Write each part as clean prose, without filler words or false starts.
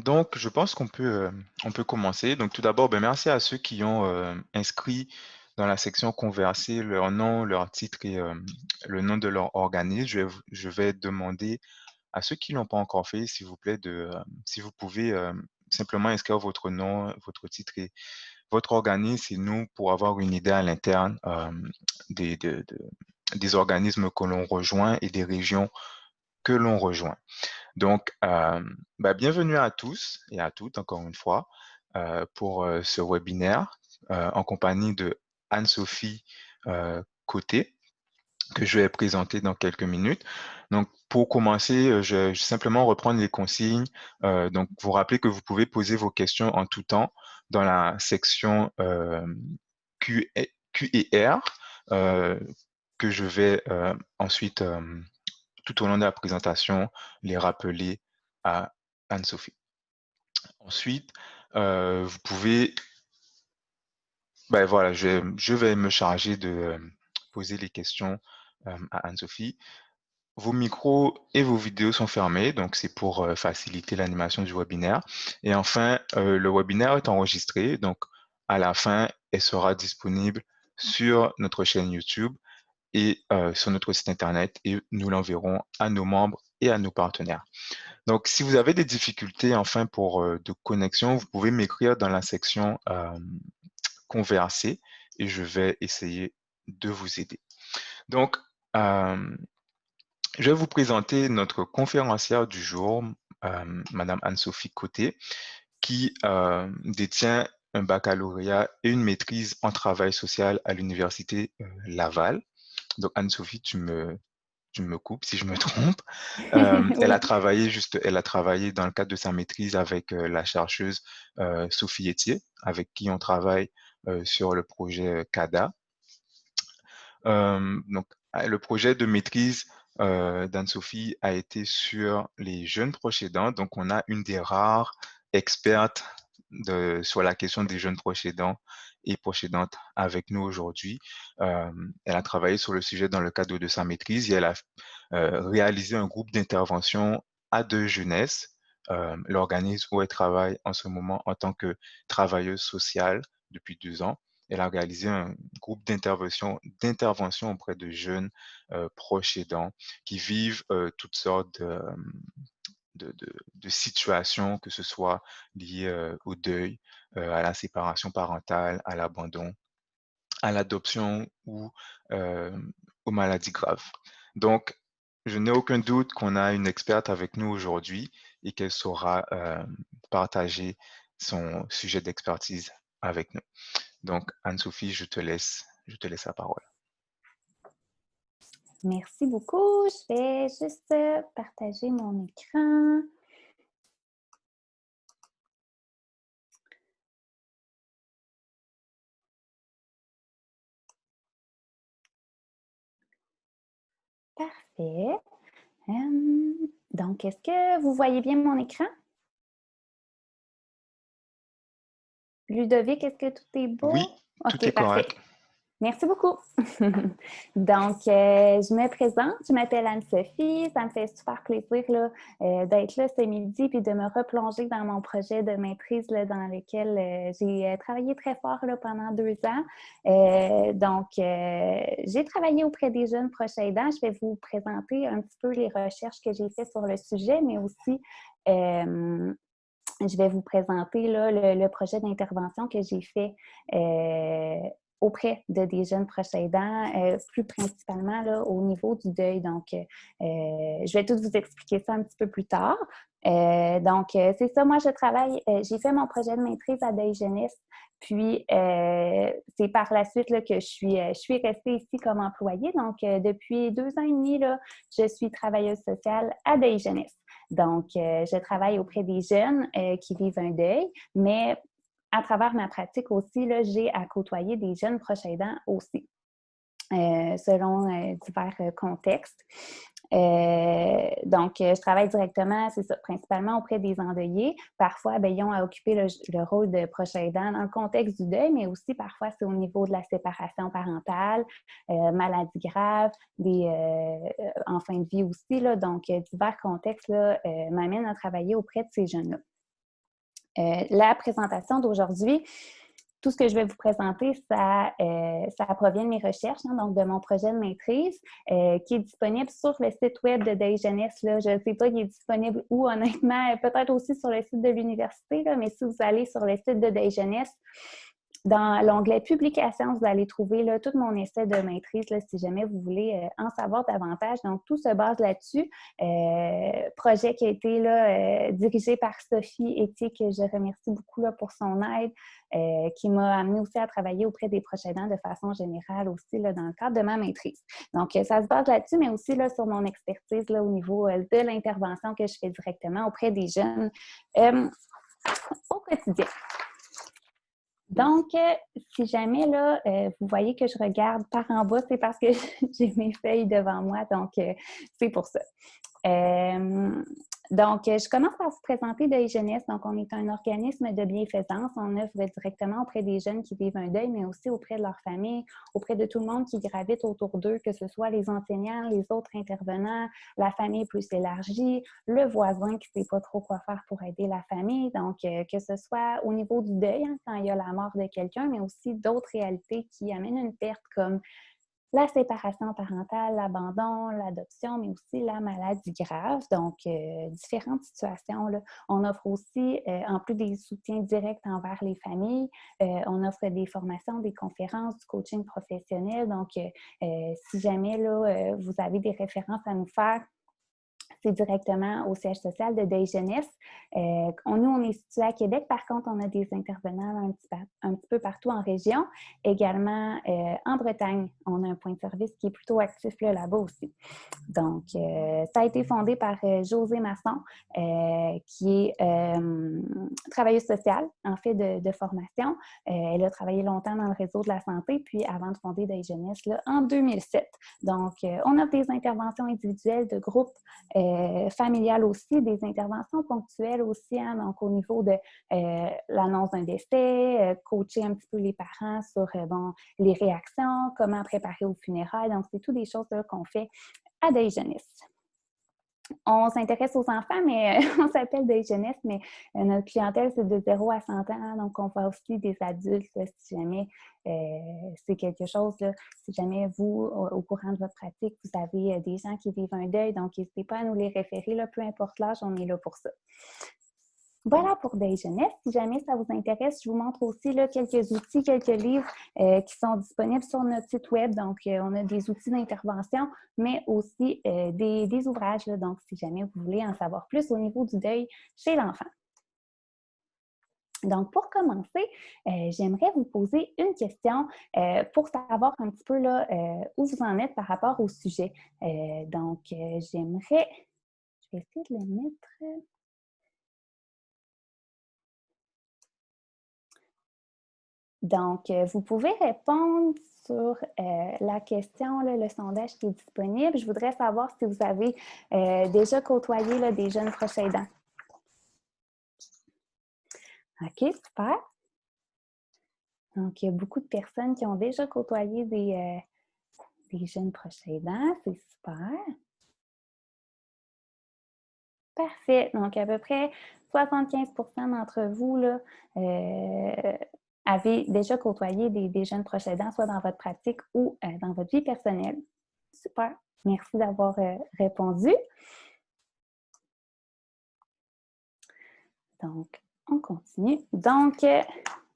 Donc, je pense on peut commencer. Donc, tout d'abord, ben, merci à ceux qui ont inscrit dans la section converser leur nom, leur titre et le nom de leur organisme. Je vais demander à ceux qui l'ont pas encore fait, s'il vous plaît, si vous pouvez simplement inscrire votre nom, votre titre et votre organisme et nous pour avoir une idée à l'interne des, de- de- des organismes que l'on rejoint et des régions que l'on rejoint. Donc, bah, bienvenue à tous et à toutes, encore une fois, pour ce webinaire en compagnie de Anne-Sophie Côté, que je vais présenter dans quelques minutes. Donc, pour commencer, je vais simplement reprendre les consignes. Donc, vous rappelez que vous pouvez poser vos questions en tout temps dans la section Q&R euh, que je vais ensuite tout au long de la présentation, les rappeler à Anne-Sophie. Ensuite, vous pouvez, ben voilà, je vais me charger de poser les questions à Anne-Sophie. Vos micros et vos vidéos sont fermés, donc c'est pour faciliter l'animation du webinaire. Et enfin, le webinaire est enregistré, donc à la fin, elle sera disponible sur notre chaîne YouTube et sur notre site internet et nous l'enverrons à nos membres et à nos partenaires. Donc, si vous avez des difficultés enfin pour de connexion, vous pouvez m'écrire dans la section converser et je vais essayer de vous aider. Donc, euh, je vais vous présenter notre conférencière du jour, Madame Anne-Sophie Côté, qui détient un baccalauréat et une maîtrise en travail social à l'Université Laval. Donc, Anne-Sophie, tu me coupes si je me trompe. Oui, Elle a travaillé dans le cadre de sa maîtrise avec la chercheuse Sophie Etier, avec qui on travaille sur le projet CADA. Le projet de maîtrise d'Anne-Sophie a été sur les jeunes proches aidants. Donc, on a une des rares expertes sur la question des jeunes proches aidants et proches aidantes avec nous aujourd'hui. Euh, Elle a travaillé sur le sujet dans le cadre de sa maîtrise et elle a réalisé un groupe d'intervention à deux jeunesse, l'organisme où elle travaille en ce moment en tant que travailleuse sociale depuis 2 ans. Elle a réalisé un groupe d'intervention auprès de jeunes proches aidants qui vivent toutes sortes de situations, que ce soit liées au deuil, à la séparation parentale, à l'abandon, à l'adoption ou euh, aux maladies graves. Donc, je n'ai aucun doute qu'on a une experte avec nous aujourd'hui et qu'elle saura partager son sujet d'expertise avec nous. Donc, Anne-Sophie, je te laisse la parole. merci beaucoup. Je vais juste partager mon écran. Parfait. Donc, est-ce que vous voyez bien mon écran? Ludovic, est-ce que tout est beau? Oui, tout est OK, parfait. correct. Merci beaucoup. Donc, je me présente, je m'appelle Anne-Sophie. Ça me fait super plaisir là, d'être là ce midi puis de me replonger dans mon projet de maîtrise là, dans lequel j'ai travaillé très fort là, pendant 2 ans. J'ai travaillé auprès des jeunes proches aidants. Je vais vous présenter un petit peu les recherches que j'ai faites sur le sujet, mais aussi je vais vous présenter là, le projet d'intervention que j'ai fait auprès de des jeunes proches aidants, plus principalement là, au niveau du deuil. Donc, je vais tout vous expliquer ça un petit peu plus tard. C'est ça, moi, je travaille, j'ai fait mon projet de maîtrise à Deuil Jeunesse, puis c'est par la suite là, que je suis restée ici comme employée. Donc, depuis 2 ans et demi, là, je suis travailleuse sociale à Deuil Jeunesse. Donc, je travaille auprès des jeunes qui vivent un deuil, mais à travers ma pratique aussi, là, j'ai à côtoyer des jeunes proches aidants aussi, selon divers contextes. Je travaille directement, c'est ça, principalement auprès des endeuillés. Parfois, ben, ils ont à occuper le rôle de proche aidant dans le contexte du deuil, mais aussi parfois c'est au niveau de la séparation parentale, maladies graves, en fin de vie aussi. Là, donc, divers contextes là, m'amènent à travailler auprès de ces jeunes-là. La présentation d'aujourd'hui, tout ce que je vais vous présenter, ça provient de mes recherches, hein, donc de mon projet de maîtrise, qui est disponible sur le site web de Dei Jeunesse. Là. Je ne sais pas, il est disponible où, honnêtement, peut-être aussi sur le site de l'université, là, mais si vous allez sur le site de Dei Jeunesse, dans l'onglet Publications, vous allez trouver là, tout mon essai de maîtrise, là, si jamais vous voulez en savoir davantage. Donc, tout se base là-dessus. Projet qui a été là, dirigé par Sophie Etier, que je remercie beaucoup là, pour son aide, qui m'a amené aussi à travailler auprès des proches aidants de façon générale aussi là, dans le cadre de ma maîtrise. Donc, ça se base là-dessus, mais aussi là, sur mon expertise là, au niveau de l'intervention que je fais directement auprès des jeunes au quotidien. Donc, si jamais là, vous voyez que je regarde par en bas, c'est parce que j'ai mes feuilles devant moi, donc c'est pour ça. Donc, je commence par vous présenter Deuil Jeunesse. Donc, on est un organisme de bienfaisance. On œuvre directement auprès des jeunes qui vivent un deuil, mais aussi auprès de leur famille, auprès de tout le monde qui gravite autour d'eux, que ce soit les enseignants, les autres intervenants, la famille plus élargie, le voisin qui ne sait pas trop quoi faire pour aider la famille. Donc, que ce soit au niveau du deuil, hein, quand il y a la mort de quelqu'un, mais aussi d'autres réalités qui amènent une perte comme la séparation parentale, l'abandon, l'adoption, mais aussi la maladie grave. Donc, différentes situations. Là. On offre aussi, en plus des soutiens directs envers les familles, on offre des formations, des conférences, du coaching professionnel. Donc, si jamais là, vous avez des références à nous faire, c'est directement au siège social de Dei Jeunesse. Nous, on est situé à Québec. Par contre, on a des intervenants un petit peu partout en région. Également, en Bretagne, on a un point de service qui est plutôt actif là-bas aussi. Donc, ça a été fondé par Josée Masson, qui est travailleuse sociale, en fait, de formation. Elle a travaillé longtemps dans le réseau de la santé, puis avant de fonder Dei Jeunesse, là, en 2007. Donc, on a des interventions individuelles de groupe, familiales aussi, des interventions ponctuelles aussi, hein, donc au niveau de l'annonce d'un décès, coacher un petit peu les parents sur les réactions, comment préparer aux funérailles. Donc, c'est toutes des choses qu'on fait à Dei Jeunesse. On s'intéresse aux enfants, mais on s'appelle Dei Jeunesse, mais notre clientèle, c'est de 0 à 100 ans. Hein, donc, on voit aussi des adultes, là, si jamais c'est quelque chose, là, si jamais vous, au courant de votre pratique, vous avez des gens qui vivent un deuil, donc n'hésitez pas à nous les référer, là, peu importe l'âge, on est là pour ça. Voilà pour Dei Jeunesse. Si jamais ça vous intéresse, je vous montre aussi là, quelques outils, quelques livres qui sont disponibles sur notre site web. Donc, on a des outils d'intervention, mais aussi des ouvrages. Là. Donc, si jamais vous voulez en savoir plus au niveau du deuil chez l'enfant. Donc, pour commencer, j'aimerais vous poser une question pour savoir un petit peu là, où vous en êtes par rapport au sujet. Donc, j'aimerais... Je vais essayer de le mettre... Donc, vous pouvez répondre sur la question, là, le sondage qui est disponible. Je voudrais savoir si vous avez déjà côtoyé là, des jeunes proches aidants. OK, super. Donc, il y a beaucoup de personnes qui ont déjà côtoyé des jeunes proches aidants. C'est super. Parfait. Donc, à peu près 75 d'entre vous là, avez déjà côtoyé des jeunes proches aidants, soit dans votre pratique ou dans votre vie personnelle. Super. Merci d'avoir répondu. Donc, on continue. Donc,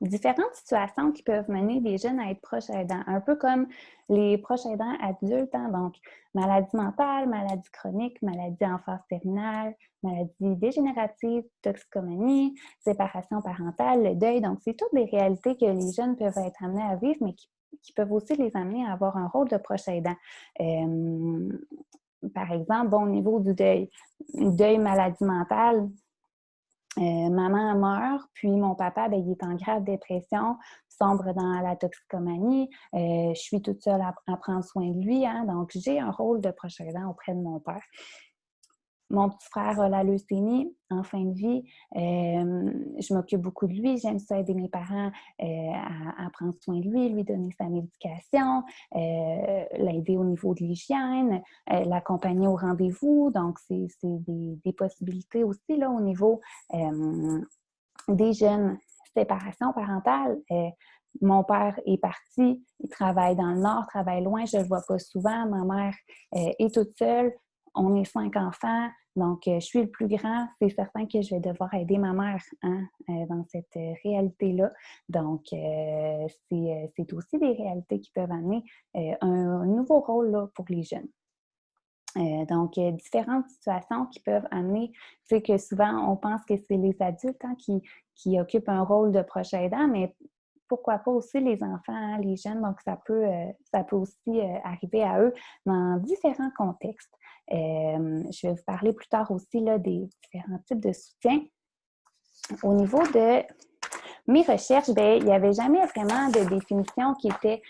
différentes situations qui peuvent mener les jeunes à être proches aidants, un peu comme les proches aidants adultes. Hein? Donc, maladie mentale, maladie chronique, maladie en phase terminale, maladie dégénérative, toxicomanie, séparation parentale, le deuil. Donc, c'est toutes des réalités que les jeunes peuvent être amenés à vivre, mais qui peuvent aussi les amener à avoir un rôle de proche aidant. Par exemple, au niveau du deuil maladie mentale, maman meurt, puis mon papa, il est en grave dépression, sombre dans la toxicomanie. Je suis toute seule à prendre soin de lui, hein, donc j'ai un rôle de proche aidant auprès de mon père. Mon petit frère a la leucémie en fin de vie. Je m'occupe beaucoup de lui. J'aime ça aider mes parents à prendre soin de lui donner sa médication, l'aider au niveau de l'hygiène, l'accompagner au rendez-vous. Donc, c'est des possibilités aussi là, au niveau des jeunes séparations parentales. Mon père est parti, il travaille dans le Nord, travaille loin, je ne le vois pas souvent. Ma mère est toute seule. On est 5 enfants, donc je suis le plus grand. C'est certain que je vais devoir aider ma mère dans cette réalité-là. Donc, c'est aussi des réalités qui peuvent amener un nouveau rôle là, pour les jeunes. Donc, différentes situations qui peuvent amener, c'est que souvent, on pense que c'est les adultes qui occupent un rôle de proche aidant, mais pourquoi pas aussi les enfants, hein, les jeunes. Donc, ça peut aussi arriver à eux dans différents contextes. Je vais vous parler plus tard aussi là, des différents types de soutien. Au niveau de mes recherches, bien, il n'y avait jamais vraiment de définition qui était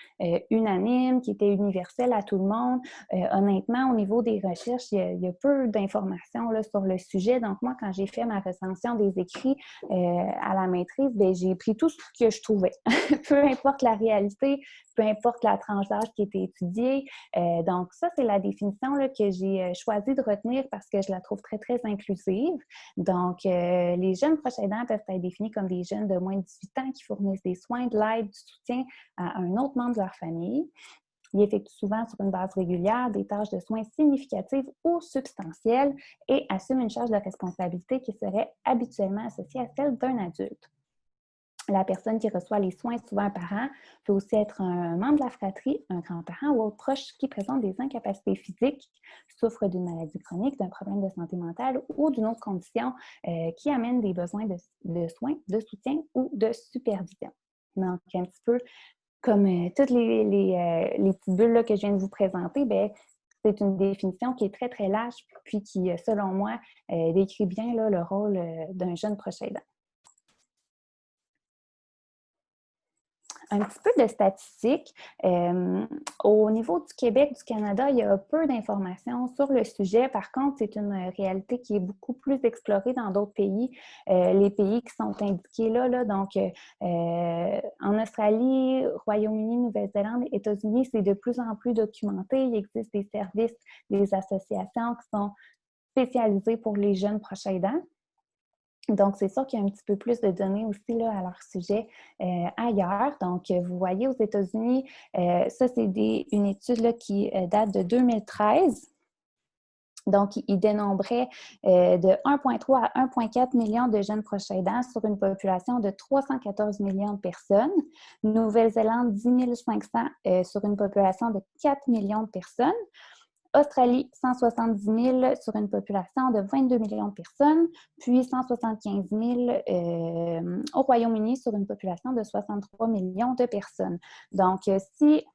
unanime, qui était universelle à tout le monde. Honnêtement, au niveau des recherches, il y a peu d'informations là, sur le sujet. Donc, moi, quand j'ai fait ma recension des écrits à la maîtrise, bien, j'ai pris tout ce que je trouvais. Peu importe la réalité, peu importe la tranche d'âge qui était étudiée. Donc, ça, c'est la définition là, que j'ai choisi de retenir parce que je la trouve très, très inclusive. Donc, les jeunes proches aidants peuvent être définis comme des jeunes de moins de 18 ans qui fournissent des soins, de l'aide, du soutien à un autre membre de leur famille. Ils effectuent souvent sur une base régulière des tâches de soins significatives ou substantielles et assument une charge de responsabilité qui serait habituellement associée à celle d'un adulte. La personne qui reçoit les soins, souvent un parent, peut aussi être un membre de la fratrie, un grand-parent ou autre proche qui présente des incapacités physiques, souffre d'une maladie chronique, d'un problème de santé mentale ou d'une autre condition qui amène des besoins de soins, de soutien ou de supervision. Donc, un petit peu comme toutes les petites bulles là, que je viens de vous présenter, bien, c'est une définition qui est très, très large, puis qui, selon moi, décrit bien là, le rôle d'un jeune proche aidant. Un petit peu de statistiques. Au niveau du Québec, du Canada, il y a peu d'informations sur le sujet. Par contre, c'est une réalité qui est beaucoup plus explorée dans d'autres pays. Les pays qui sont indiqués là donc en Australie, Royaume-Uni, Nouvelle-Zélande, États-Unis, c'est de plus en plus documenté. Il existe des services, des associations qui sont spécialisées pour les jeunes proches aidants. Donc, c'est sûr qu'il y a un petit peu plus de données aussi là, à leur sujet ailleurs. Donc, vous voyez, aux États-Unis, ça, c'est une étude là, qui date de 2013. Donc, il dénombrait de 1,3 à 1,4 million de jeunes proches aidants sur une population de 314 millions de personnes. Nouvelle-Zélande, 10 500 sur une population de 4 millions de personnes. Australie, 170 000 sur une population de 22 millions de personnes, puis 175 000 au Royaume-Uni sur une population de 63 millions de personnes. Donc, si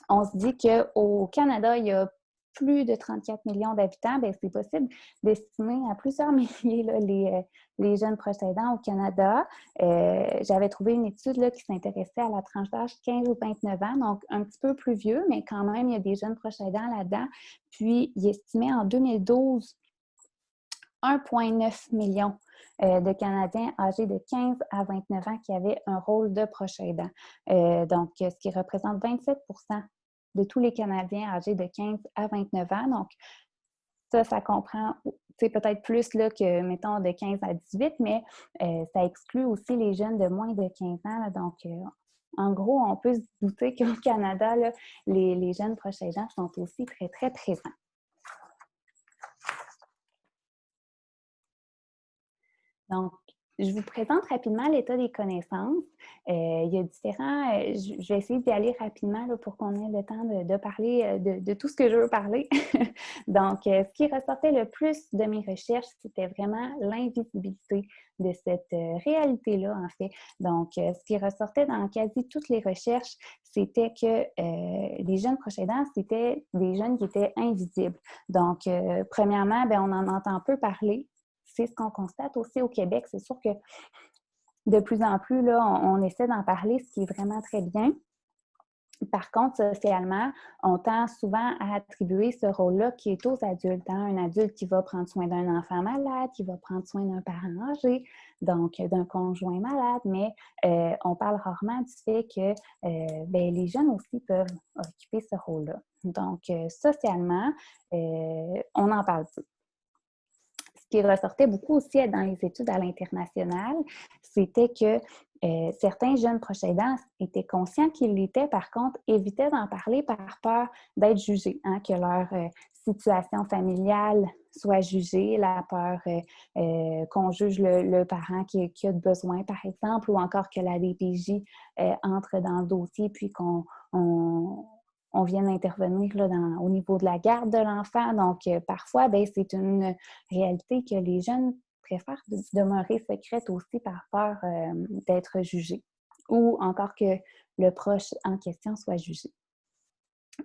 on se dit qu'au Canada, il y a plus de 34 millions d'habitants, bien, c'est possible d'estimer à plusieurs milliers là, les jeunes proches aidants au Canada. J'avais trouvé une étude là, qui s'intéressait à la tranche d'âge 15 ou 29 ans, donc un petit peu plus vieux, mais quand même, il y a des jeunes proches aidants là-dedans. Puis, il estimait en 2012 1,9 million de Canadiens âgés de 15 à 29 ans qui avaient un rôle de proche aidant. Donc, ce qui représente 27 de tous les Canadiens âgés de 15 à 29 ans. Donc, ça comprend peut-être plus là, que, mettons, de 15 à 18, mais ça exclut aussi les jeunes de moins de 15 ans. Là. Donc, en gros, on peut se douter qu'au Canada, là, les jeunes proches aidants sont aussi très, très présents. Donc, je vous présente rapidement l'état des connaissances. Il y a différents... je vais essayer d'y aller rapidement là, pour qu'on ait le temps de parler de tout ce que je veux parler. Donc, ce qui ressortait le plus de mes recherches, c'était vraiment l'invisibilité de cette réalité-là, en fait. Donc, ce qui ressortait dans quasi toutes les recherches, c'était que les jeunes proches aidants, c'était des jeunes qui étaient invisibles. Donc, premièrement, bien, on en entend peu parler. C'est ce qu'on constate aussi au Québec. C'est sûr que de plus en plus, là, on essaie d'en parler, ce qui est vraiment très bien. Par contre, socialement, on tend souvent à attribuer ce rôle-là qui est aux adultes. Hein? Un adulte qui va prendre soin d'un enfant malade, qui va prendre soin d'un parent âgé, donc d'un conjoint malade, mais on parle rarement du fait que bien, les jeunes aussi peuvent occuper ce rôle-là. Donc, socialement, on en parle peu. qui ressortait beaucoup aussi dans les études à l'international, c'était que certains jeunes proches aidants étaient conscients qu'ils l'étaient, par contre, évitaient d'en parler par peur d'être jugés, hein, que leur situation familiale soit jugée, la peur qu'on juge le parent qui a besoin, par exemple, ou encore que la DPJ entre dans le dossier puis qu'on vienne intervenir là, au niveau de la garde de l'enfant. Donc, parfois, ben, c'est une réalité que les jeunes préfèrent demeurer secrète aussi par peur d'être jugés ou encore que le proche en question soit jugé.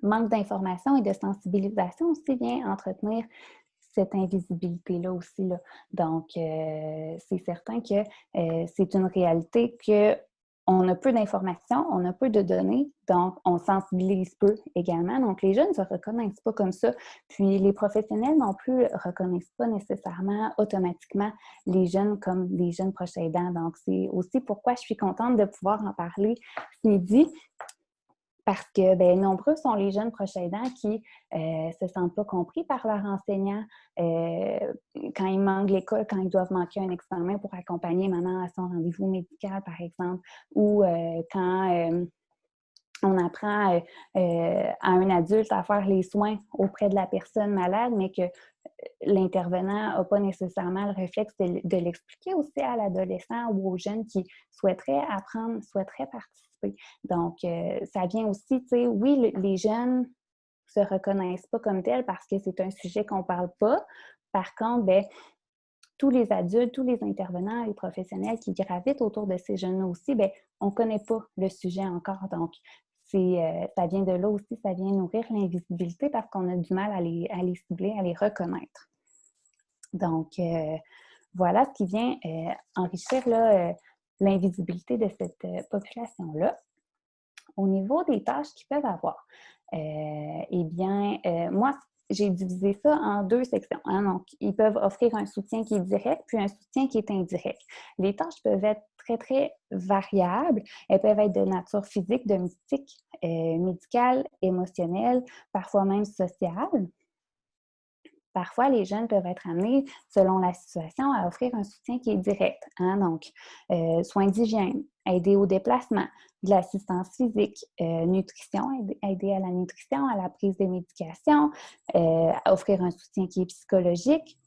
Manque d'information et de sensibilisation aussi vient entretenir cette invisibilité-là aussi. Là. Donc, c'est certain que c'est une réalité que on a peu d'informations, on a peu de données, donc on sensibilise peu également. Donc, les jeunes ne se reconnaissent pas comme ça. Puis, les professionnels non plus ne reconnaissent pas nécessairement automatiquement les jeunes comme des jeunes proches aidants. Donc, c'est aussi pourquoi je suis contente de pouvoir en parler ce midi. Parce que bien, nombreux sont les jeunes proches aidants qui ne se sentent pas compris par leurs enseignants quand ils manquent l'école, quand ils doivent manquer un examen pour accompagner maman à son rendez-vous médical, par exemple, ou quand on apprend à un adulte à faire les soins auprès de la personne malade, mais que l'intervenant n'a pas nécessairement le réflexe de l'expliquer aussi à l'adolescent ou aux jeunes qui souhaiteraient apprendre, souhaiteraient participer. Donc, ça vient aussi, tu sais, oui, les jeunes ne se reconnaissent pas comme tels parce que c'est un sujet qu'on ne parle pas. Par contre, bien, tous les adultes, tous les intervenants, les professionnels qui gravitent autour de ces jeunes aussi, bien, on ne connaît pas le sujet encore. Donc, ça vient de là aussi, ça vient nourrir l'invisibilité parce qu'on a du mal à les cibler, à les reconnaître. Donc, voilà ce qui vient enrichir là, l'invisibilité de cette population-là. Au niveau des tâches qu'ils peuvent avoir, eh bien, moi, j'ai divisé ça en 2 sections. Hein? Donc, ils peuvent offrir un soutien qui est direct, puis un soutien qui est indirect. Les tâches peuvent être très, très variables. Elles peuvent être de nature physique, domestique, médicale, émotionnelle, parfois même sociale. Parfois, les jeunes peuvent être amenés, selon la situation, à offrir un soutien qui est direct. Hein? Donc, soins d'hygiène, aider au déplacement, de l'assistance physique, nutrition, aider à la nutrition, à la prise de médication, offrir un soutien qui est psychologique,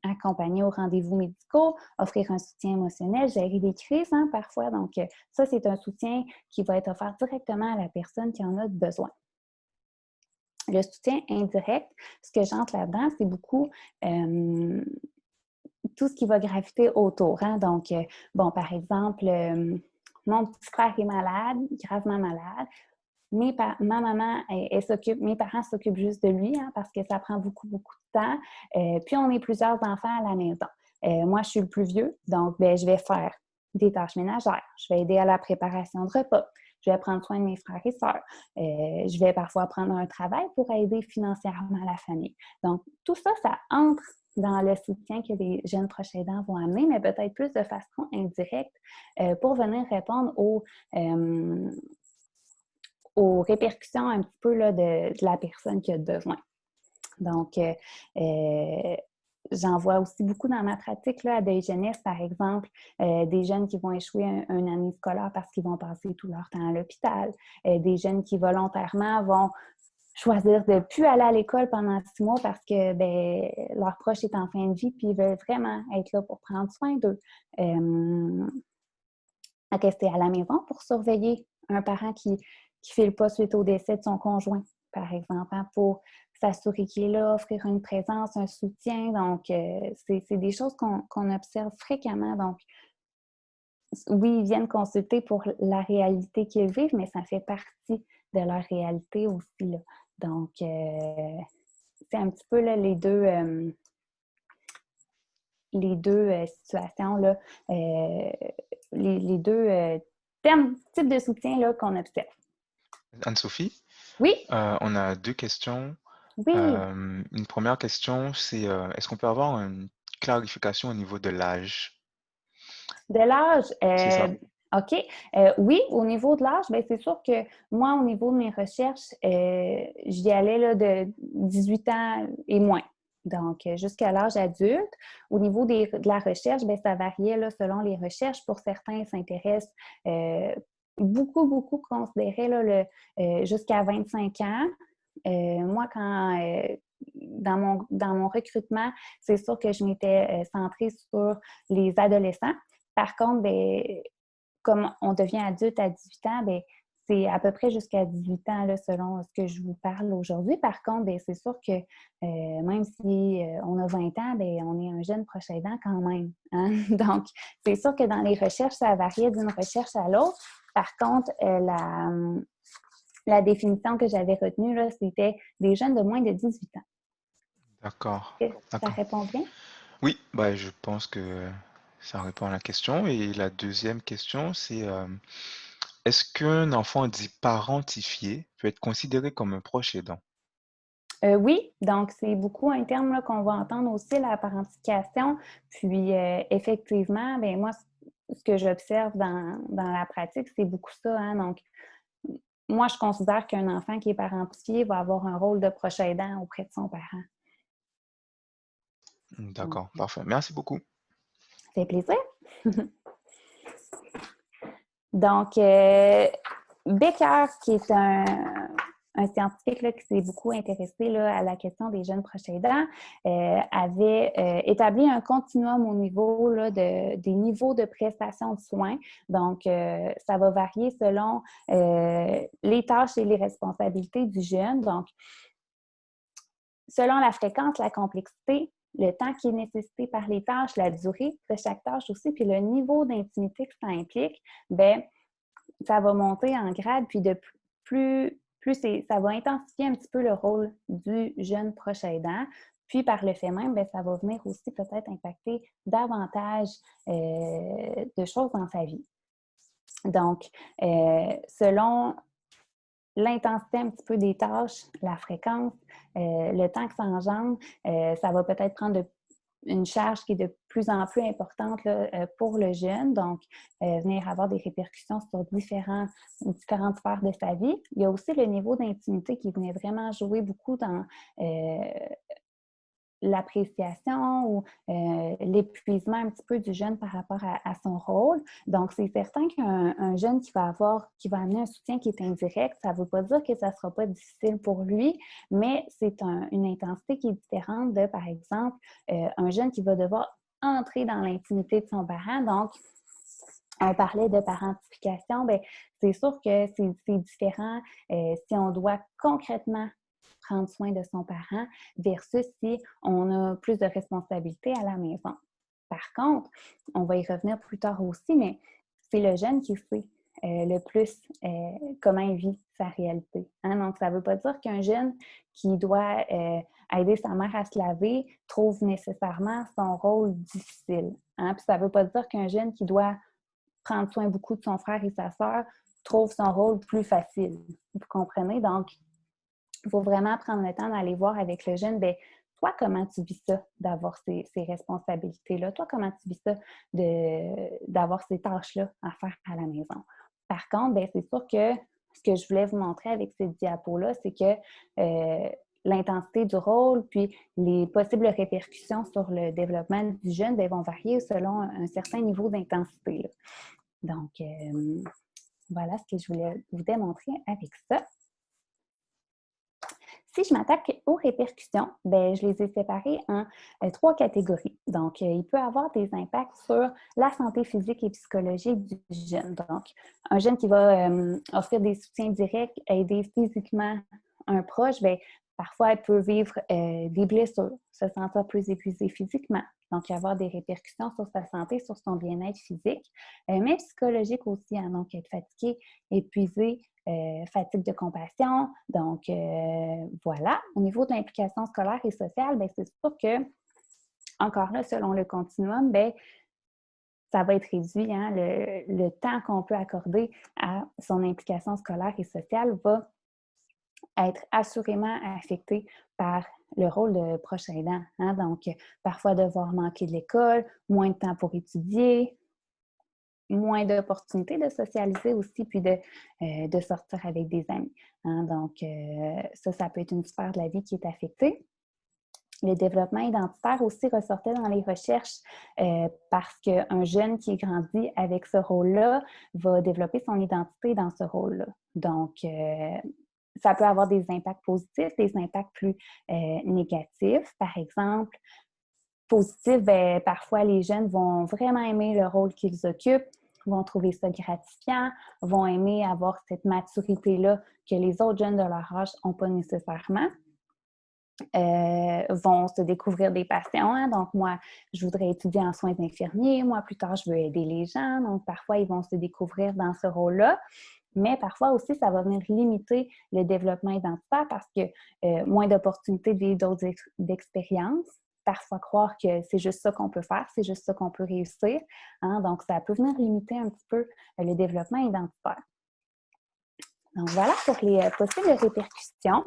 accompagner aux rendez-vous médicaux, offrir un soutien émotionnel, gérer des crises hein, parfois. Donc, ça, c'est un soutien qui va être offert directement à la personne qui en a besoin. Le soutien indirect, ce que j'entre là-dedans, c'est beaucoup tout ce qui va graviter autour. Hein? Donc, bon, par exemple, mon petit frère est malade, gravement malade. Ma maman, elle s'occupe, mes parents s'occupent juste de lui hein, parce que ça prend beaucoup, beaucoup de temps. Puis, on est plusieurs enfants à la maison. Moi, je suis le plus vieux, donc ben, je vais faire des tâches ménagères. Je vais aider à la préparation de repas. Je vais prendre soin de mes frères et sœurs. Je vais parfois prendre un travail pour aider financièrement la famille. Donc, tout ça, ça entre dans le soutien que les jeunes proches aidants vont amener, mais peut-être plus de façon indirecte pour venir répondre aux répercussions un petit peu là, de la personne qui a besoin. Donc, j'en vois aussi beaucoup dans ma pratique là, à Deuil Jeunesse, par exemple, des jeunes qui vont échouer une année scolaire parce qu'ils vont passer tout leur temps à l'hôpital, des jeunes qui volontairement vont choisir de ne plus aller à l'école pendant 6 mois parce que ben, leur proche est en fin de vie puis ils veulent vraiment être là pour prendre soin d'eux. À rester à la maison pour surveiller un parent qui ne file pas suite au décès de son conjoint, par exemple, hein, pour s'assurer qu'il est là, offrir une présence, un soutien. Donc, c'est des choses qu'on observe fréquemment. Donc, oui, ils viennent consulter pour la réalité qu'ils vivent, mais ça fait partie de leur réalité aussi. Là. Donc, c'est un petit peu là, les deux situations, là, les deux types de soutien là, qu'on observe. Anne-Sophie, Oui, on a 2 questions. oui, Une première question, c'est est-ce qu'on peut avoir une clarification au niveau de l'âge? de l'âge, C'est ça. OK. Oui, au niveau de l'âge, bien, c'est sûr que moi, au niveau de mes recherches, j'y allais là, de 18 ans et moins. Donc, jusqu'à l'âge adulte. Au niveau de la recherche, bien, ça variait là, selon les recherches. Pour certains, ils s'intéressent beaucoup considéraient là, jusqu'à 25 ans. Moi, dans mon recrutement, c'est sûr que je m'étais centrée sur les adolescents. Par contre, bien, comme on devient adulte à 18 ans, bien, c'est à peu près jusqu'à 18 ans, là, selon ce que je vous parle aujourd'hui. Par contre, bien, c'est sûr que même si on a 20 ans, bien, on est un jeune proche aidant quand même. Hein? Donc, c'est sûr que dans les recherches, ça variait d'une recherche à l'autre. Par contre, la définition que j'avais retenue, là, c'était des jeunes de moins de 18 ans. D'accord, Est-ce que ça d'accord. répond bien? Oui, bah, je pense que ça répond à la question. Et la deuxième question, c'est est-ce qu'un enfant dit parentifié peut être considéré comme un proche aidant? Oui, donc c'est beaucoup un terme là, qu'on va entendre aussi, la parentification. Puis effectivement, ben moi, ce que j'observe dans la pratique, c'est beaucoup ça. Hein? Donc, moi, je considère qu'un enfant qui est parentifié va avoir un rôle de proche aidant auprès de son parent. Donc, D'accord, parfait. Merci beaucoup. ça fait plaisir. Donc, Becker, qui est un scientifique là, qui s'est beaucoup intéressé là, à la question des jeunes proches aidants, avait établi un continuum au niveau là, des niveaux de prestation de soins. Donc, ça va varier selon les tâches et les responsabilités du jeune. Donc, selon la fréquence, la complexité, le temps qui est nécessité par les tâches, la durée de chaque tâche aussi, puis le niveau d'intimité que ça implique, bien, ça va monter en grade, puis de ça va intensifier un petit peu le rôle du jeune proche aidant. Puis par le fait même, bien, ça va venir aussi peut-être impacter davantage de choses dans sa vie. Donc, selon l'intensité un petit peu des tâches, la fréquence, le temps que ça engendre, ça va peut-être prendre une charge qui est de plus en plus importante là, pour le jeune, donc venir avoir des répercussions sur différentes sphères de sa vie. Il y a aussi le niveau d'intimité qui venait vraiment jouer beaucoup dans l'appréciation ou l'épuisement un petit peu du jeune par rapport à son rôle. Donc, c'est certain qu'un jeune qui va amener un soutien qui est indirect, ça ne veut pas dire que ça ne sera pas difficile pour lui, mais c'est une intensité qui est différente de, par exemple, un jeune qui va devoir entrer dans l'intimité de son parent. Donc, on parlait de parentification, bien, c'est sûr que c'est différent si on doit concrètement prendre soin de son parent versus si on a plus de responsabilités à la maison. Par contre, on va y revenir plus tard aussi, mais c'est le jeune qui sait le plus comment il vit sa réalité. Hein? Donc, ça ne veut pas dire qu'un jeune qui doit aider sa mère à se laver trouve nécessairement son rôle difficile. Hein? Puis ça ne veut pas dire qu'un jeune qui doit prendre soin beaucoup de son frère et sa sœur trouve son rôle plus facile. Vous comprenez? Donc, il faut vraiment prendre le temps d'aller voir avec le jeune, bien, toi, comment tu vis ça, d'avoir ces responsabilités-là? Toi, comment tu vis ça, d'avoir ces tâches-là à faire à la maison? Par contre, bien, c'est sûr que ce que je voulais vous montrer avec cette diapo-là, c'est que l'intensité du rôle, puis les possibles répercussions sur le développement du jeune bien, vont varier selon un certain niveau d'intensité. Là. Donc, voilà ce que je voulais vous démontrer avec ça. Si je m'attaque aux répercussions, bien, je les ai séparées en 3 catégories. Donc, il peut avoir des impacts sur la santé physique et psychologique du jeune. Donc, un jeune qui va offrir des soutiens directs, aider physiquement un proche, bien, parfois, elle peut vivre des blessures, se sentir plus épuisé physiquement. Donc, il y avoir des répercussions sur sa santé, sur son bien-être physique, mais psychologique aussi. Hein, donc, être fatigué, épuisé, fatigue de compassion. Donc, voilà. Au niveau de l'implication scolaire et sociale, bien, c'est sûr que, encore là, selon le continuum, bien, ça va être réduit. Hein? Le temps qu'on peut accorder à son implication scolaire et sociale va être assurément affecté par le rôle de proche aidant. Hein? Donc, parfois devoir manquer de l'école, moins de temps pour étudier, moins d'opportunités de socialiser aussi, puis de sortir avec des amis. Hein? Donc, ça peut être une sphère de la vie qui est affectée. Le développement identitaire aussi ressortait dans les recherches parce qu'un jeune qui grandit avec ce rôle-là va développer son identité dans ce rôle-là. Donc, ça peut avoir des impacts positifs, des impacts plus négatifs. Par exemple, positif, bien, parfois les jeunes vont vraiment aimer le rôle qu'ils occupent, vont trouver ça gratifiant, vont aimer avoir cette maturité-là que les autres jeunes de leur âge n'ont pas nécessairement. Vont se découvrir des passions. Hein? Donc, moi, je voudrais étudier en soins infirmiers. Moi, plus tard, je veux aider les gens. Donc, parfois, ils vont se découvrir dans ce rôle-là. Mais parfois aussi, ça va venir limiter le développement identitaire parce que moins d'opportunités de vivre d'autres expériences. Parfois croire que c'est juste ça qu'on peut faire, c'est juste ça qu'on peut réussir. Hein? Donc, ça peut venir limiter un petit peu le développement identitaire. Donc, voilà pour les possibles répercussions.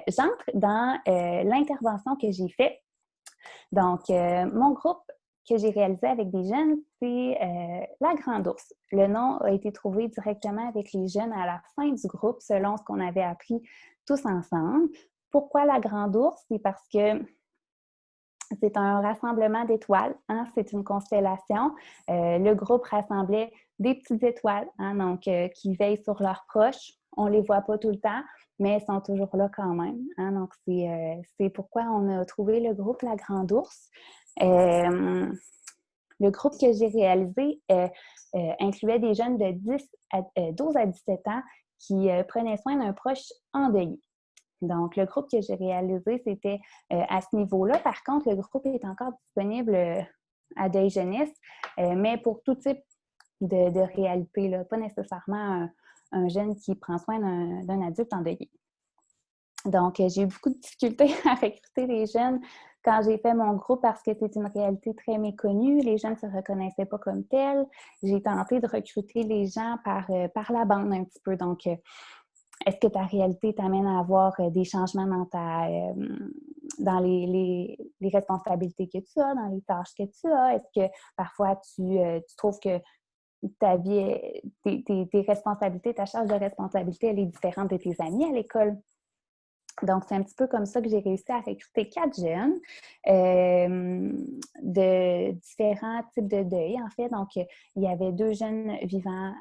J'entre dans l'intervention que j'ai faite. Donc, mon groupe que j'ai réalisé avec des jeunes, c'est la Grande Ourse. Le nom a été trouvé directement avec les jeunes à la fin du groupe, selon ce qu'on avait appris tous ensemble. Pourquoi la Grande Ourse? C'est parce que c'est un rassemblement d'étoiles, hein? C'est une constellation. Le groupe rassemblait des petites étoiles, hein? Donc, qui veillent sur leurs proches. On ne les voit pas tout le temps, mais elles sont toujours là quand même. Hein? Donc, c'est pourquoi on a trouvé le groupe La Grande Ourse. Le groupe que j'ai réalisé incluait des jeunes de 12 à 17 ans qui prenaient soin d'un proche endeuillé. Donc, le groupe que j'ai réalisé, c'était à ce niveau-là. Par contre, le groupe est encore disponible à Deuil Jeunesse, mais pour tout type de réalité, là, pas nécessairement un jeune qui prend soin d'un adulte endeuillé. Donc, j'ai eu beaucoup de difficultés à recruter les jeunes quand j'ai fait mon groupe parce que c'est une réalité très méconnue. Les jeunes ne se reconnaissaient pas comme tels. J'ai tenté de recruter les gens par la bande un petit peu. Donc, est-ce que ta réalité t'amène à avoir des changements dans les responsabilités que tu as, dans les tâches que tu as? Est-ce que parfois tu trouves que ta vie, tes responsabilités, ta charge de responsabilité, elle est différente de tes amis à l'école? Donc, c'est un petit peu comme ça que j'ai réussi à recruter 4 jeunes de différents types de deuil, en fait. Donc, il y avait 2 jeunes vivant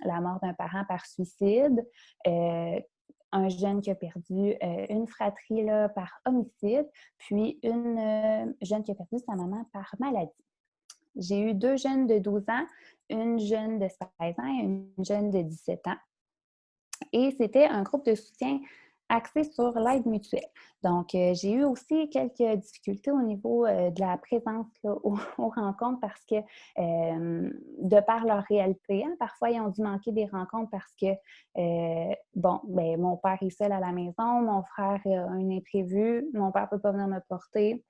la mort d'un parent par suicide, un jeune qui a perdu une fratrie là, par homicide, puis une jeune qui a perdu sa maman par maladie. J'ai eu 2 jeunes de 12 ans, une jeune de 16 ans et une jeune de 17 ans. Et c'était un groupe de soutien axé sur l'aide mutuelle. Donc, j'ai eu aussi quelques difficultés au niveau de la présence là, aux rencontres parce que, de par leur réalité, hein, parfois, ils ont dû manquer des rencontres parce que, mon père est seul à la maison, mon frère a un imprévu, mon père ne peut pas venir me porter.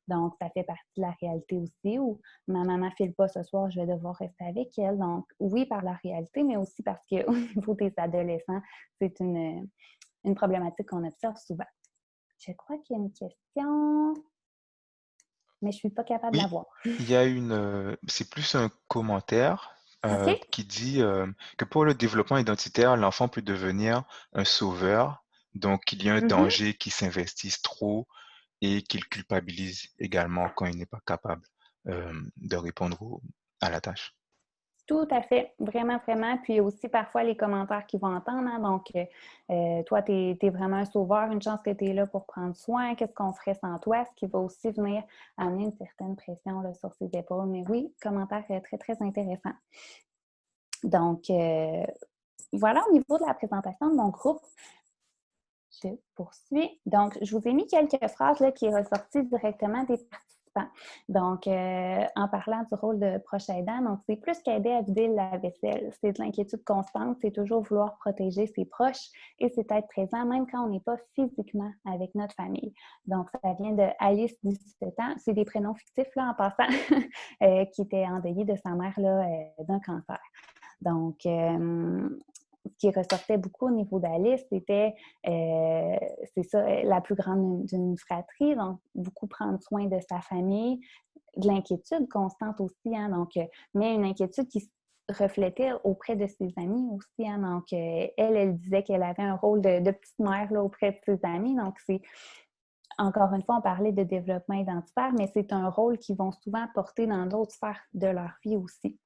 Donc, ça fait partie de la réalité aussi où ma maman ne file pas ce soir, je vais devoir rester avec elle. Donc, oui, par la réalité, mais aussi parce qu'au niveau des adolescents, c'est une problématique qu'on observe souvent. Je crois qu'il y a une question, mais je ne suis pas capable de la Oui, voir. il y a c'est plus un commentaire OK? qui dit que pour le développement identitaire, l'enfant peut devenir un sauveur, donc il y a un Mhm. danger qu'il s'investisse trop et qu'il culpabilise également quand il n'est pas capable de répondre à la tâche. Tout à fait, vraiment, vraiment. Puis aussi parfois les commentaires qu'ils vont entendre. Hein? Donc, toi, tu es vraiment un sauveur, une chance que tu es là pour prendre soin. Qu'est-ce qu'on ferait sans toi? Ce qui va aussi venir amener une certaine pression là, sur ses épaules. Mais oui, commentaire très, très intéressant. Donc, voilà au niveau de la présentation de mon groupe. Je poursuis. Donc, je vous ai mis quelques phrases là, qui sont ressorties directement des participants. Donc, en parlant du rôle de proche aidant, donc c'est plus qu'aider à vider la vaisselle. C'est de l'inquiétude constante, c'est toujours vouloir protéger ses proches et c'est être présent même quand on n'est pas physiquement avec notre famille. Donc, ça vient de Alice, 17 ans. C'est des prénoms fictifs là, en passant, qui était endeuillée de sa mère là, d'un cancer. Donc, ce qui ressortait beaucoup au niveau d'Alice, c'était, c'est ça, la plus grande d'une fratrie, donc beaucoup prendre soin de sa famille, de l'inquiétude constante aussi, hein, donc, mais une inquiétude qui reflétait auprès de ses amis aussi, hein, donc elle disait qu'elle avait un rôle de petite mère là, auprès de ses amis, donc c'est encore une fois, on parlait de développement identitaire, mais c'est un rôle qu'ils vont souvent porter dans d'autres sphères de leur vie aussi.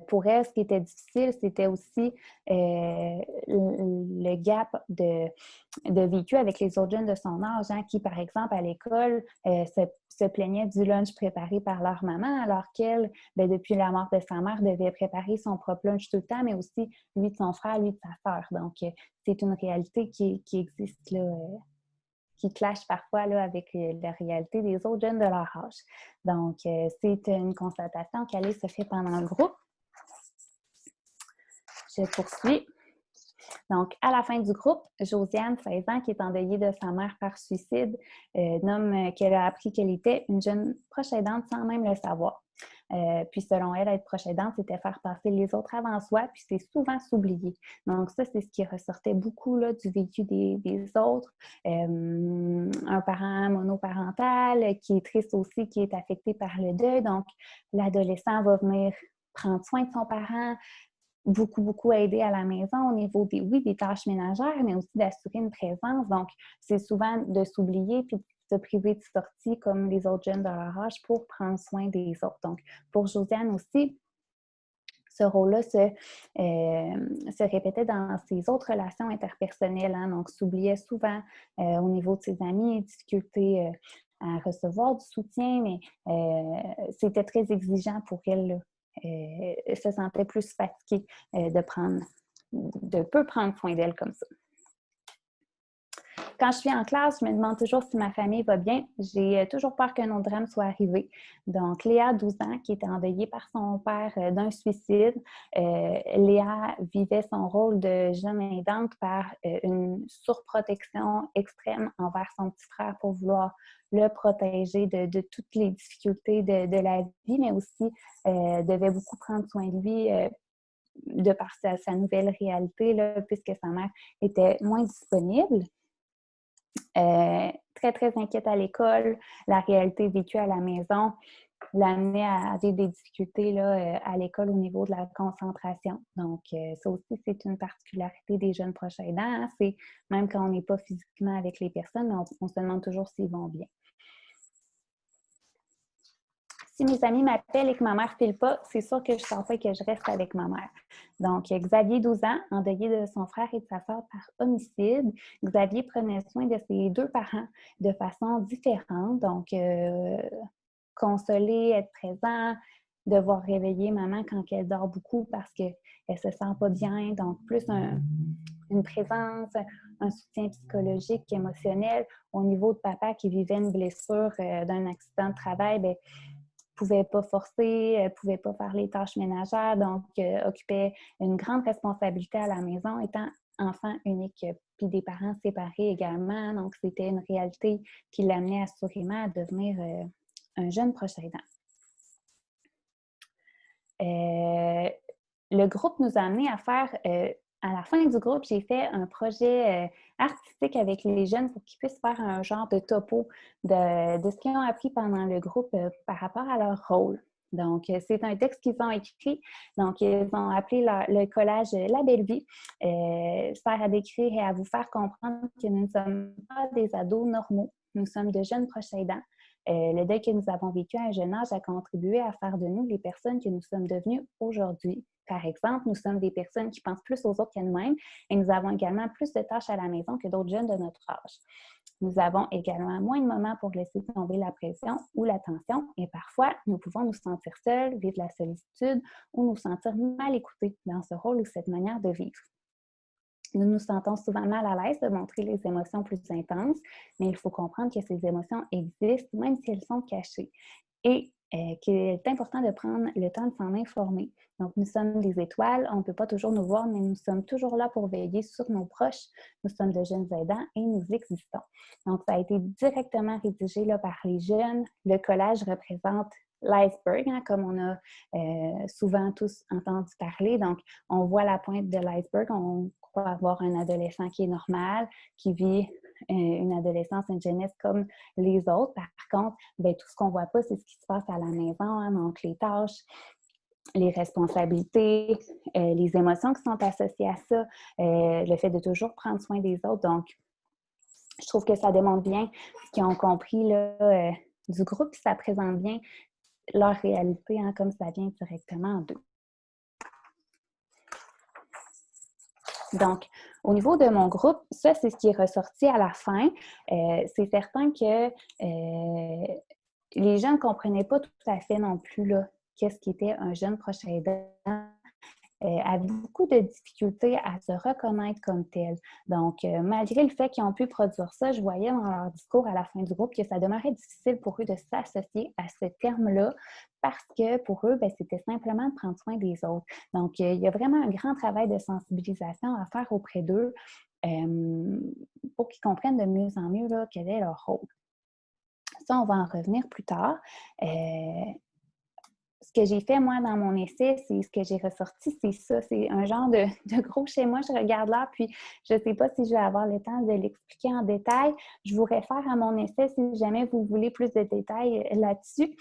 Pour elle, ce qui était difficile, c'était aussi le gap de vécu avec les autres jeunes de son âge, hein, qui, par exemple, à l'école, se plaignaient du lunch préparé par leur maman, alors qu'elle, bien, depuis la mort de sa mère, devait préparer son propre lunch tout le temps, mais aussi lui de son frère, lui de sa sœur. Donc, c'est une réalité qui existe là, qui clash parfois là, avec la réalité des autres jeunes de leur âge. Donc, c'est une constatation qu'Alice se fait pendant le groupe. Je poursuis. Donc, à la fin du groupe, Josiane, 16 ans, qui est endeuillée de sa mère par suicide, nomme qu'elle a appris qu'elle était une jeune proche aidante sans même le savoir. Puis, selon elle, être proche aidante, c'était faire passer les autres avant soi, puis c'est souvent s'oublier. Donc, ça, c'est ce qui ressortait beaucoup là, du vécu des autres. Un parent monoparental qui est triste aussi, qui est affecté par le deuil. Donc, l'adolescent va venir prendre soin de son parent, beaucoup aider à la maison au niveau des tâches ménagères, mais aussi d'assurer une présence. Donc, c'est souvent de s'oublier puis de se priver de sorties comme les autres jeunes de leur âge pour prendre soin des autres. Donc, pour Josiane aussi, ce rôle-là se répétait dans ses autres relations interpersonnelles. Hein, donc, s'oubliait souvent au niveau de ses amis, difficulté à recevoir du soutien, mais c'était très exigeant pour elle, là. Elle se sentait plus fatiguée de peu prendre soin d'elle comme ça. Quand je suis en classe, je me demande toujours si ma famille va bien. J'ai toujours peur qu'un autre drame soit arrivé. Donc, Léa, 12 ans, qui était endeuillée par son père d'un suicide. Léa vivait son rôle de jeune aidante par une surprotection extrême envers son petit frère pour vouloir le protéger de toutes les difficultés de la vie, mais aussi devait beaucoup prendre soin de lui de par sa nouvelle réalité, là, puisque sa mère était moins disponible. Très inquiète à l'école, la réalité vécue à la maison l'amenait à vivre des difficultés là, à l'école au niveau de la concentration. Donc, ça aussi, c'est une particularité des jeunes proches aidants. Hein? C'est même quand on n'est pas physiquement avec les personnes, mais on se demande toujours s'ils vont bien. Si mes amis m'appellent et que ma mère ne file pas, c'est sûr que je ne sens pas que je reste avec ma mère. Donc, Xavier, 12 ans, endeuillé de son frère et de sa sœur par homicide. Xavier prenait soin de ses deux parents de façon différente. Donc, consoler, être présent, devoir réveiller maman quand elle dort beaucoup parce qu'elle ne se sent pas bien. Donc, plus une présence, un soutien psychologique, émotionnel. Au niveau de papa qui vivait une blessure d'un accident de travail, bien, pouvait pas forcer, pouvait pas faire les tâches ménagères, donc occupait une grande responsabilité à la maison, étant enfant unique, puis des parents séparés également. Donc, c'était une réalité qui l'amenait assurément à devenir un jeune proche aidant. Le groupe nous a amené à faire... à la fin du groupe, j'ai fait un projet artistique avec les jeunes pour qu'ils puissent faire un genre de topo de ce qu'ils ont appris pendant le groupe par rapport à leur rôle. Donc, c'est un texte qu'ils ont écrit. Donc, ils ont appelé le collage La Belle Vie, sert à décrire et à vous faire comprendre que nous ne sommes pas des ados normaux. Nous sommes de jeunes proches aidants. Le deuil que nous avons vécu à un jeune âge a contribué à faire de nous les personnes que nous sommes devenues aujourd'hui. Par exemple, nous sommes des personnes qui pensent plus aux autres qu'à nous-mêmes et nous avons également plus de tâches à la maison que d'autres jeunes de notre âge. Nous avons également moins de moments pour laisser tomber la pression ou la tension et parfois, nous pouvons nous sentir seuls, vivre la solitude ou nous sentir mal écoutés dans ce rôle ou cette manière de vivre. Nous nous sentons souvent mal à l'aise de montrer les émotions plus intenses, mais il faut comprendre que ces émotions existent même si elles sont cachées. Et qu'il est important de prendre le temps de s'en informer. Donc, nous sommes des étoiles, on ne peut pas toujours nous voir, mais nous sommes toujours là pour veiller sur nos proches. Nous sommes de jeunes aidants et nous existons. Donc, ça a été directement rédigé là, par les jeunes. Le collage représente l'iceberg, hein, comme on a souvent tous entendu parler. Donc, on voit la pointe de l'iceberg, on croit avoir un adolescent qui est normal, qui vit une adolescence, une jeunesse comme les autres. Par contre, bien, tout ce qu'on ne voit pas, c'est ce qui se passe à la maison, hein, donc les tâches, les responsabilités, les émotions qui sont associées à ça, le fait de toujours prendre soin des autres. Donc, Je trouve que ça démontre bien ce qu'ils ont compris là, du groupe, puis ça présente bien leur réalité, hein, comme ça vient directement d'eux. Donc, au niveau de mon groupe, ça, c'est ce qui est ressorti à la fin. C'est certain que les gens ne comprenaient pas tout à fait non plus là, qu'est-ce qui était un jeune proche aidant. Avaient beaucoup de difficultés à se reconnaître comme tel. Donc, malgré le fait qu'ils ont pu produire ça, je voyais dans leur discours à la fin du groupe que ça demeurait difficile pour eux de s'associer à ce terme-là parce que pour eux, c'était simplement de prendre soin des autres. Donc, il y a vraiment un grand travail de sensibilisation à faire auprès d'eux pour qu'ils comprennent de mieux en mieux là, quel est leur rôle. Ça, on va en revenir plus tard. Ce que j'ai fait, moi, dans mon essai, c'est ce que j'ai ressorti, c'est ça. C'est un genre de gros schéma. Je regarde là, puis je ne sais pas si je vais avoir le temps de l'expliquer en détail. Je vous réfère à mon essai si jamais vous voulez plus de détails là-dessus.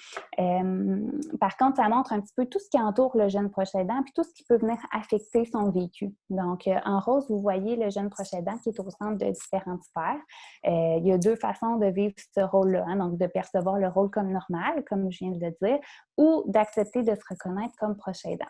Par contre, ça montre un petit peu tout ce qui entoure le jeune proche aidant, puis tout ce qui peut venir affecter son vécu. Donc, en rose, vous voyez le jeune proche aidant qui est au centre de différentes sphères. Il y a deux façons de vivre ce rôle-là, hein, donc de percevoir le rôle comme normal, comme je viens de le dire, ou d'accepter de se reconnaître comme proche aidant.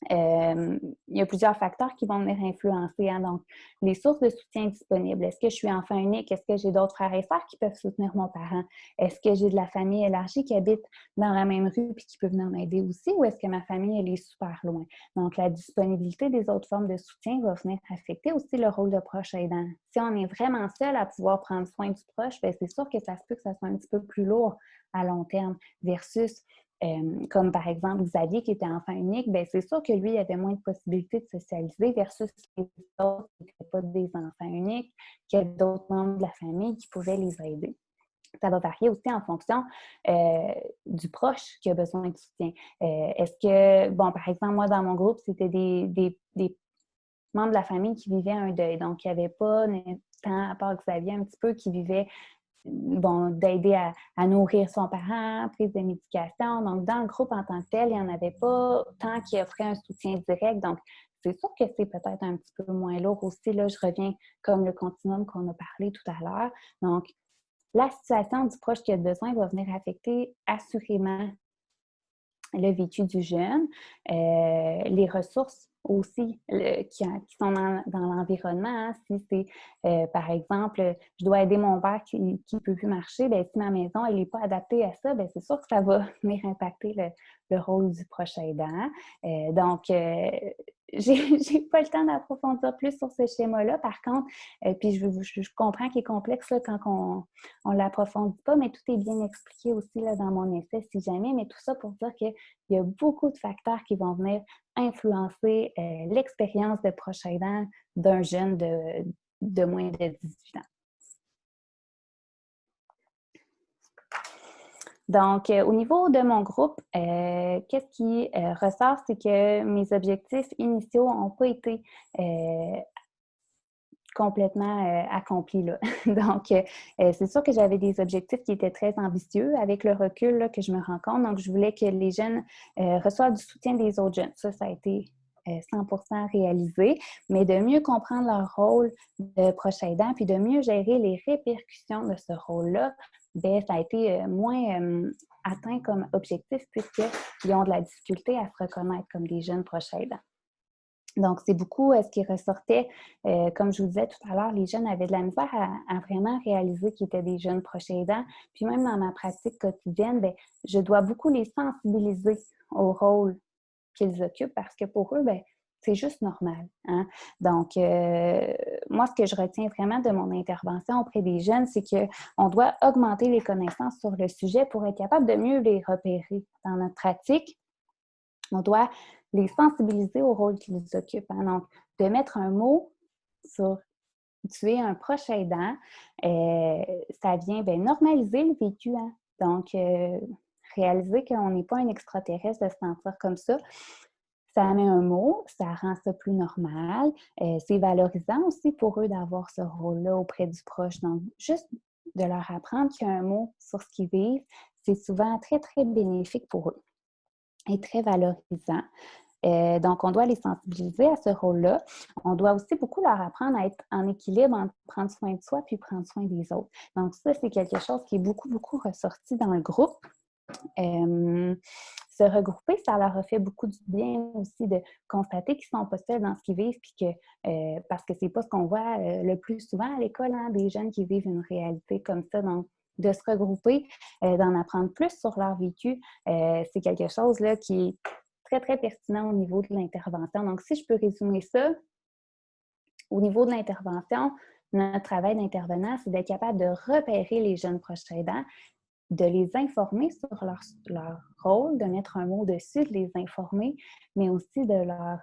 Il y a plusieurs facteurs qui vont venir influencer. Hein, donc, les sources de soutien disponibles. Est-ce que je suis enfant unique? Est-ce que j'ai d'autres frères et sœurs qui peuvent soutenir mon parent? Est-ce que j'ai de la famille élargie qui habite dans la même rue et qui peut venir m'aider aussi? Ou est-ce que ma famille, elle est super loin? Donc, la disponibilité des autres formes de soutien va venir affecter aussi le rôle de proche aidant. Si on est vraiment seul à pouvoir prendre soin du proche, c'est sûr que ça se peut que ça soit un petit peu plus lourd à long terme versus comme par exemple Xavier qui était enfant unique, c'est sûr que lui, il avait moins de possibilités de socialiser versus les autres qui n'étaient pas des enfants uniques, qui avaient d'autres membres de la famille qui pouvaient les aider. Ça va varier aussi en fonction du proche qui a besoin de soutien. Est-ce que, bon, par exemple, moi, dans mon groupe, c'était des membres de la famille qui vivaient un deuil. Donc, il n'y avait pas tant, à part Xavier, un petit peu, qui vivait d'aider à nourrir son parent, prise de médication. Donc, dans le groupe en tant que tel, il n'y en avait pas tant qui offrait un soutien direct. Donc, c'est sûr que c'est peut-être un petit peu moins lourd aussi. Là, je reviens comme le continuum qu'on a parlé tout à l'heure. Donc, la situation du proche qui a besoin va venir affecter assurément le vécu du jeune, les ressources aussi qui sont dans l'environnement. Hein. Si c'est, par exemple, je dois aider mon père qui ne peut plus marcher, si ma maison elle n'est pas adaptée à ça, c'est sûr que ça va venir impacter le rôle du proche aidant. Donc, j'ai pas le temps d'approfondir plus sur ce schéma-là. Par contre, puis je comprends qu'il est complexe là, quand on ne l'approfondit pas, mais tout est bien expliqué aussi là, dans mon essai, si jamais. Mais tout ça pour dire qu'il y a beaucoup de facteurs qui vont venir influencer l'expérience de proche aidant d'un jeune de moins de 18 ans. Donc, au niveau de mon groupe, qu'est-ce qui ressort, c'est que mes objectifs initiaux n'ont pas été complètement accomplis. Là. Donc, c'est sûr que j'avais des objectifs qui étaient très ambitieux avec le recul là, que je me rends compte. Donc, je voulais que les jeunes reçoivent du soutien des autres jeunes. Ça a été 100% réalisé, mais de mieux comprendre leur rôle de proche aidant puis de mieux gérer les répercussions de ce rôle-là, ça a été moins atteint comme objectif puisqu'ils ont de la difficulté à se reconnaître comme des jeunes proches aidants. Donc, c'est beaucoup ce qui ressortait. Comme je vous disais tout à l'heure, les jeunes avaient de la misère à vraiment réaliser qu'ils étaient des jeunes proches aidants. Puis même dans ma pratique quotidienne, je dois beaucoup les sensibiliser au rôle qu'ils occupent parce que pour eux, c'est juste normal. Hein? Donc, moi, ce que je retiens vraiment de mon intervention auprès des jeunes, c'est qu'on doit augmenter les connaissances sur le sujet pour être capable de mieux les repérer dans notre pratique. On doit les sensibiliser au rôle qu'ils occupent. Hein? Donc, de mettre un mot sur tu es un proche aidant, ça vient normaliser le vécu. Hein? Donc, réaliser qu'on n'est pas un extraterrestre de se sentir comme ça. Ça met un mot, ça rend ça plus normal. C'est valorisant aussi pour eux d'avoir ce rôle-là auprès du proche. Donc, juste de leur apprendre qu'il y a un mot sur ce qu'ils vivent, c'est souvent très, très bénéfique pour eux et très valorisant. Donc, on doit les sensibiliser à ce rôle-là. On doit aussi beaucoup leur apprendre à être en équilibre entre prendre soin de soi puis prendre soin des autres. Donc, ça, c'est quelque chose qui est beaucoup, beaucoup ressorti dans le groupe. Se regrouper, ça leur a fait beaucoup du bien aussi de constater qu'ils ne sont pas seuls dans ce qu'ils vivent, puis parce que c'est pas ce qu'on voit le plus souvent à l'école, hein, des jeunes qui vivent une réalité comme ça. Donc, de se regrouper, d'en apprendre plus sur leur vécu, c'est quelque chose là, qui est très, très pertinent au niveau de l'intervention. Donc, si je peux résumer ça, au niveau de l'intervention, notre travail d'intervenant, c'est d'être capable de repérer les jeunes proches aidants, de les informer sur leur rôle, de mettre un mot dessus, de les informer, mais aussi de leur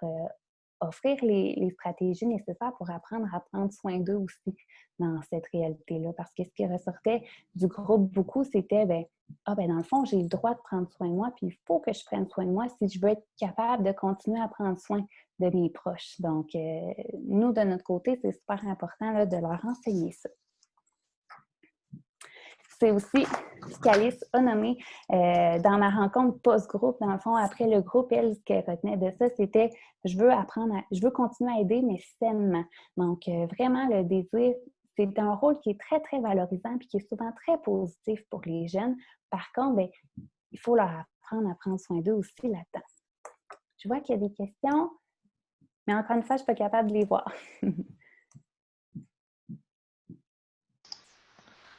offrir les stratégies nécessaires pour apprendre à prendre soin d'eux aussi dans cette réalité-là. Parce que ce qui ressortait du groupe beaucoup, c'était, dans le fond, j'ai le droit de prendre soin de moi, puis il faut que je prenne soin de moi si je veux être capable de continuer à prendre soin de mes proches. Donc, nous, de notre côté, c'est super important là, de leur enseigner ça. C'est aussi ce qu'Alice a nommé dans ma rencontre post-groupe. Dans le fond, après le groupe, elle, ce qu'elle retenait de ça, c'était je veux continuer à aider, mais sainement. Donc, vraiment, le désir, c'est un rôle qui est très, très valorisant et qui est souvent très positif pour les jeunes. Par contre, il faut leur apprendre à prendre soin d'eux aussi là-dedans. Je vois qu'il y a des questions, mais encore une fois, je ne suis pas capable de les voir.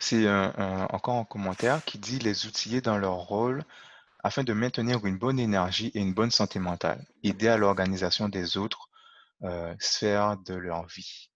C'est encore un commentaire qui dit les outiller dans leur rôle afin de maintenir une bonne énergie et une bonne santé mentale, aider à l'organisation des autres sphères de leur vie.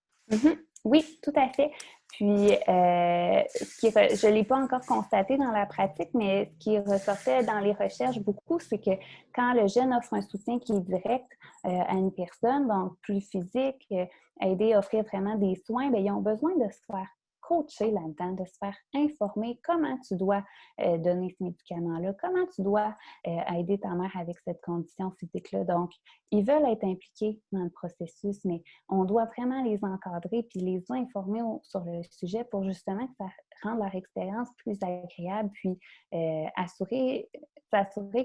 Oui, tout à fait. Puis, je ne l'ai pas encore constaté dans la pratique, mais ce qui ressortait dans les recherches beaucoup, c'est que quand le jeune offre un soutien qui est direct à une personne, donc plus physique, aider, offrir vraiment des soins, bien, ils ont besoin de se faire coacher là-dedans, de se faire informer comment tu dois donner ce médicament-là, comment tu dois aider ta mère avec cette condition physique-là. Donc, ils veulent être impliqués dans le processus, mais on doit vraiment les encadrer puis les informer sur le sujet pour justement que ça rende leur expérience plus agréable puis s'assurer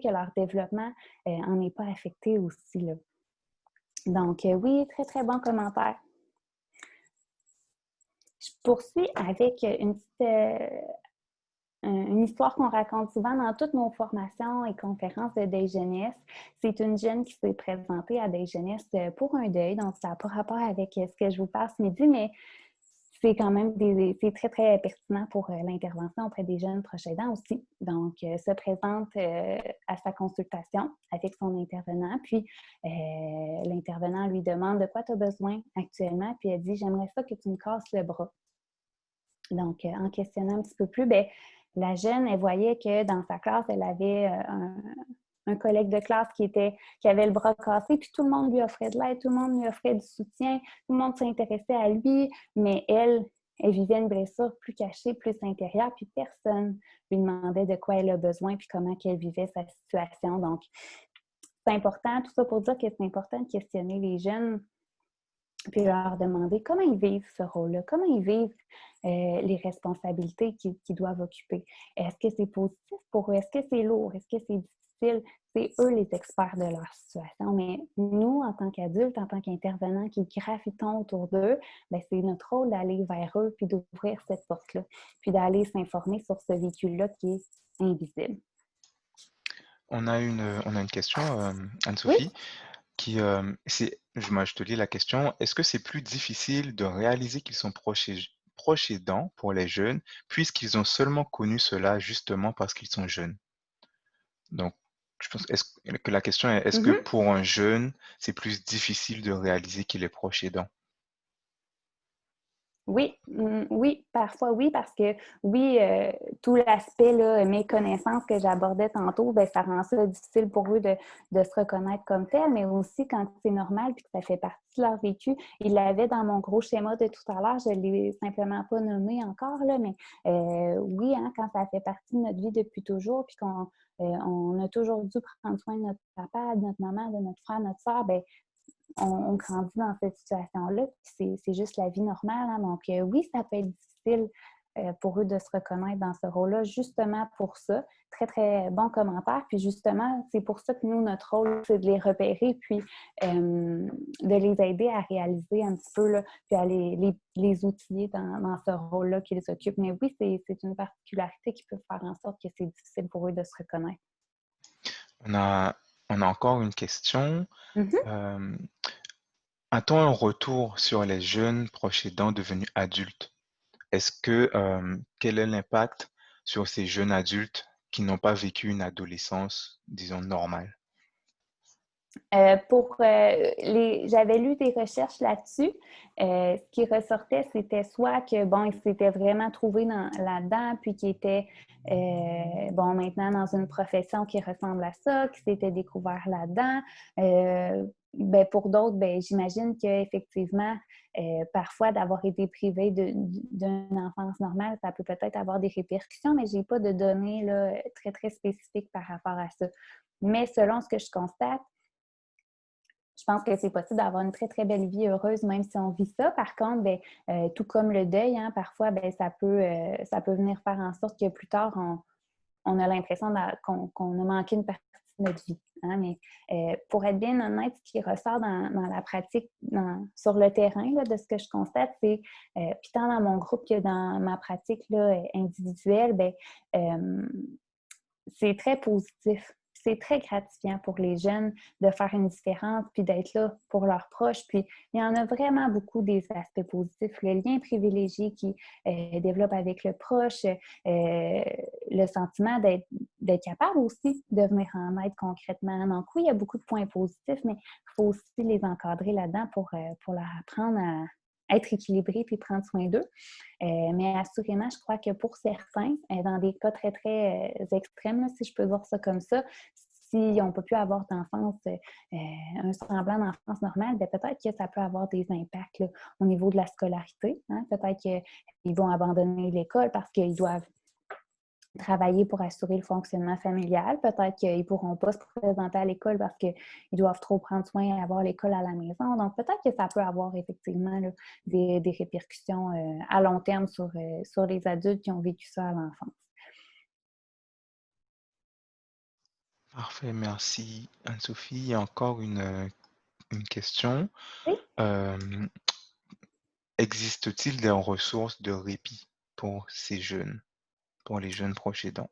que leur développement en est pas affecté aussi, là. Donc, oui, très, très bon commentaire. Je poursuis avec une histoire qu'on raconte souvent dans toutes nos formations et conférences de Deuil Jeunesse. C'est une jeune qui s'est présentée à Deuil Jeunesse pour un deuil, donc ça n'a pas rapport avec ce que je vous parle ce midi, mais c'est quand même c'est très, très pertinent pour l'intervention auprès des jeunes proches aidants aussi. Donc, se présente à sa consultation avec son intervenant, puis l'intervenant lui demande de quoi tu as besoin actuellement, puis elle dit « J'aimerais ça que tu me casses le bras ». Donc, en questionnant un petit peu plus, la jeune, elle voyait que dans sa classe, elle avait un collègue de classe qui avait le bras cassé, puis tout le monde lui offrait de l'aide, tout le monde lui offrait du soutien, tout le monde s'intéressait à lui, mais elle vivait une blessure plus cachée, plus intérieure, puis personne lui demandait de quoi elle a besoin, puis comment qu'elle vivait sa situation. Donc, c'est important, tout ça pour dire que c'est important de questionner les jeunes puis leur demander comment ils vivent ce rôle-là, comment ils vivent les responsabilités qu'ils doivent occuper. Est-ce que c'est positif pour eux? Est-ce que c'est lourd? Est-ce que c'est difficile? C'est eux les experts de leur situation. Mais nous, en tant qu'adultes, en tant qu'intervenants qui gravitons autour d'eux, c'est notre rôle d'aller vers eux puis d'ouvrir cette porte-là, puis d'aller s'informer sur ce véhicule-là qui est invisible. On a une question, Oui? Anne-Sophie, je te lis la question. Est-ce que c'est plus difficile de réaliser qu'ils sont proches aidants pour les jeunes, puisqu'ils ont seulement connu cela justement parce qu'ils sont jeunes? Donc, je pense que la question est, est-ce que Mm-hmm. pour un jeune, c'est plus difficile de réaliser qu'il est proche aidant? Oui, oui, parfois oui, parce que oui, tout l'aspect, là, méconnaissance que j'abordais tantôt, ça rend ça difficile pour eux de se reconnaître comme tel, mais aussi quand c'est normal et que ça fait partie de leur vécu. Il l'avait dans mon gros schéma de tout à l'heure, je ne l'ai simplement pas nommé encore, là, mais oui, hein, quand ça fait partie de notre vie depuis toujours, puis on a toujours dû prendre soin de notre papa, de notre maman, de notre frère, notre soeur, on grandit dans cette situation-là, puis c'est juste la vie normale. Hein? Donc, oui, ça peut être difficile pour eux de se reconnaître dans ce rôle-là, justement pour ça. Très, très bon commentaire. Puis justement, c'est pour ça que nous, notre rôle, c'est de les repérer, puis de les aider à réaliser un petit peu, là, puis à les outiller dans ce rôle-là qu'ils occupent. Mais oui, c'est une particularité qui peut faire en sorte que c'est difficile pour eux de se reconnaître. On a, on a encore une question. Mhm. Euh, A-t-on un retour sur les jeunes proches aidants devenus adultes? Quel est l'impact sur ces jeunes adultes qui n'ont pas vécu une adolescence, disons, normale? J'avais lu des recherches là-dessus. Ce qui ressortait, c'était soit que, bon, ils s'étaient vraiment trouvés là-dedans, puis qu'ils étaient, bon, maintenant dans une profession qui ressemble à ça, qu'ils s'étaient découverts là-dedans. Ben, pour d'autres, ben, j'imagine qu'effectivement, parfois, d'avoir été privé d'une enfance normale, ça peut peut-être avoir des répercussions, mais je n'ai pas de données là, très, très spécifiques par rapport à ça. Mais selon ce que je constate, je pense que c'est possible d'avoir une très, très belle vie heureuse, même si on vit ça. Par contre, ben, tout comme le deuil, hein, parfois, ben, ça peut venir faire en sorte que plus tard, on a l'impression qu'on a manqué une partie de notre vie. Hein. Mais pour être bien honnête, ce qui ressort dans la pratique, sur le terrain, là, de ce que je constate, c'est, puis tant dans mon groupe que dans ma pratique là, individuelle, ben, c'est très positif. C'est très gratifiant pour les jeunes de faire une différence puis d'être là pour leurs proches. Puis il y en a vraiment beaucoup des aspects positifs. Le lien privilégié qui développe avec le proche, le sentiment d'être capable aussi de venir en aide concrètement. Donc oui, il y a beaucoup de points positifs, mais il faut aussi les encadrer là-dedans pour leur apprendre à être équilibré puis prendre soin d'eux. Mais assurément, je crois que pour certains, dans des cas très, très extrêmes, là, si je peux voir ça comme ça, s'ils n'ont pas pu avoir d'enfance, un semblant d'enfance normale, bien, peut-être que ça peut avoir des impacts là, au niveau de la scolarité. Hein? Peut-être qu'ils vont abandonner l'école parce qu'ils doivent travailler pour assurer le fonctionnement familial. Peut-être qu'ils ne pourront pas se présenter à l'école parce qu'ils doivent trop prendre soin et avoir l'école à la maison. Donc, peut-être que ça peut avoir effectivement là, des répercussions à long terme sur les adultes qui ont vécu ça à l'enfance. Parfait, merci Anne-Sophie. Il y a encore une question. Oui. Euh, Existe-t-il des ressources de répit pour ces jeunes, pour les jeunes proches aidants?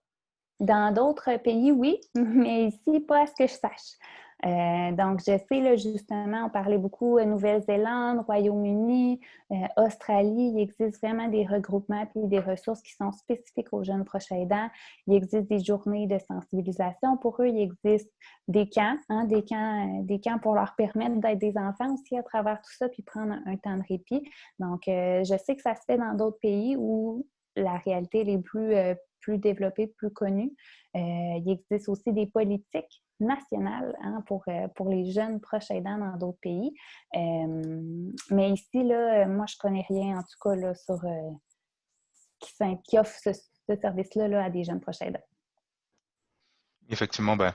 Dans d'autres pays, oui, mais ici, pas à ce que je sache. Donc, je sais, là, justement, on parlait beaucoup Nouvelle-Zélande, Royaume-Uni, Australie. Il existe vraiment des regroupements et des ressources qui sont spécifiques aux jeunes proches aidants. Il existe des journées de sensibilisation pour eux. Il existe des camps, hein, des camps pour leur permettre d'être des enfants aussi à travers tout ça, puis prendre un temps de répit. Donc, je sais que ça se fait dans d'autres pays où la réalité est plus développée, plus connue. Il existe aussi des politiques nationales hein, pour les jeunes proches aidants dans d'autres pays. Mais ici, là, moi, je ne connais rien, en tout cas, là, sur qui offre ce service-là là, à des jeunes proches aidants. Effectivement, ben,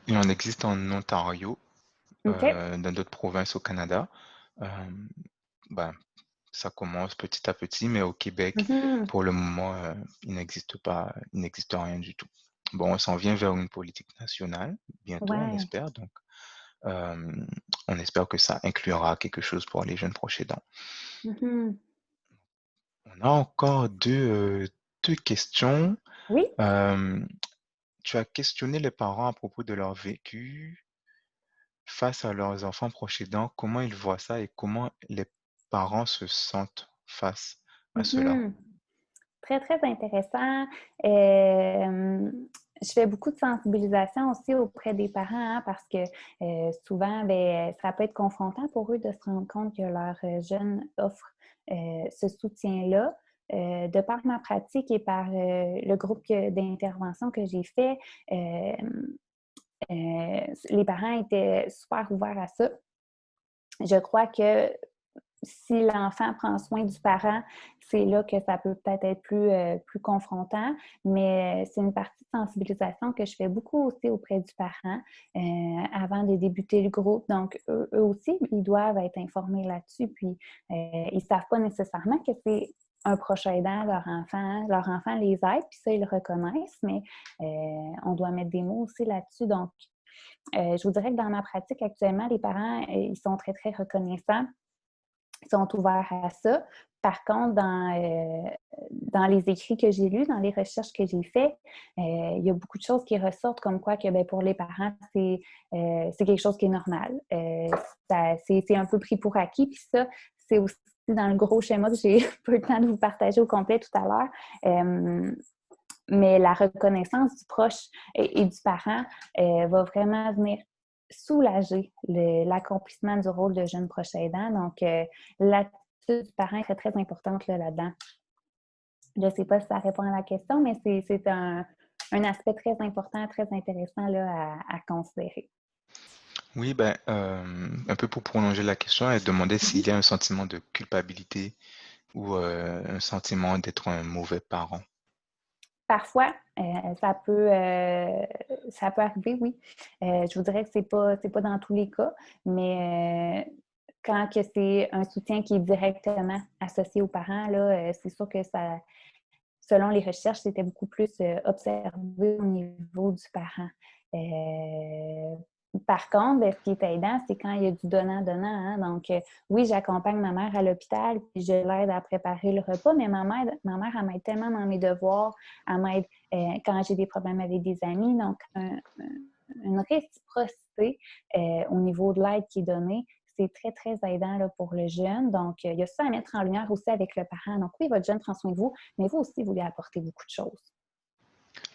il en existe en Ontario, OK? dans d'autres provinces au Canada. Euh, ben, ça commence petit à petit, mais au Québec, Mhm. pour le moment, il n'existe rien du tout. Bon, on s'en vient vers une politique nationale, bientôt, on Ouais. espère. Donc, euh, on espère que ça inclura quelque chose pour les jeunes proches aidants. Mhm. On a encore deux questions. Oui. Euh, Tu as questionné les parents à propos de leur vécu face à leurs enfants proches aidants, comment ils voient ça et comment les parents se sentent face à cela. Mhm. Très, très intéressant. Euh, je fais beaucoup de sensibilisation aussi auprès des parents hein, parce que souvent, ben, ça peut être confrontant pour eux de se rendre compte que leur jeune offre ce soutien-là. De par ma pratique et par le groupe d'intervention que j'ai fait, les parents étaient super ouverts à ça. Je crois que si l'enfant prend soin du parent, c'est là que ça peut peut-être être plus confrontant, mais c'est une partie de sensibilisation que je fais beaucoup aussi auprès du parent avant de débuter le groupe. Donc, eux aussi, ils doivent être informés là-dessus, puis ils ne savent pas nécessairement que c'est un proche aidant, leur enfant les aide, puis ça, ils le reconnaissent, mais on doit mettre des mots aussi là-dessus. Donc, je vous dirais que dans ma pratique actuellement, les parents, ils sont très, très reconnaissants, ils sont ouverts à ça. Par contre, dans les écrits que j'ai lus, dans les recherches que j'ai faites, il y a beaucoup de choses qui ressortent comme quoi que ben, pour les parents, c'est quelque chose qui est normal. C'est un peu pris pour acquis. Puis ça, c'est aussi dans le gros schéma que j'ai pas eu le temps de vous partager au complet tout à l'heure. Mais la reconnaissance du proche et du parent va vraiment venir soulager l'accomplissement du rôle de jeune proche aidant. Donc, l'attitude du parent est très, très importante là-dedans. Je ne sais pas si ça répond à la question, mais c'est un aspect très important, très intéressant là, à considérer. Oui, ben, un peu pour prolonger la question, elle demandait s'il y a un sentiment de culpabilité ou un sentiment d'être un mauvais parent. Parfois, ça peut arriver, oui. Je vous dirais que c'est pas dans tous les cas, mais quand que c'est un soutien qui est directement associé aux parents, là, c'est sûr que ça, selon les recherches, c'était beaucoup plus observé au niveau du parent. Par contre, ce qui est aidant, c'est quand il y a du donnant-donnant. Hein? Donc, oui, j'accompagne ma mère à l'hôpital, puis je l'aide à préparer le repas, mais ma mère, elle m'aide tellement dans mes devoirs, elle m'aide quand j'ai des problèmes avec des amis. Donc, une réciprocité au niveau de l'aide qui est donnée, c'est très, très aidant là, pour le jeune. Donc, il y a ça à mettre en lumière aussi avec le parent. Donc, oui, votre jeune prend soin de vous, mais vous aussi, vous lui apportez beaucoup de choses.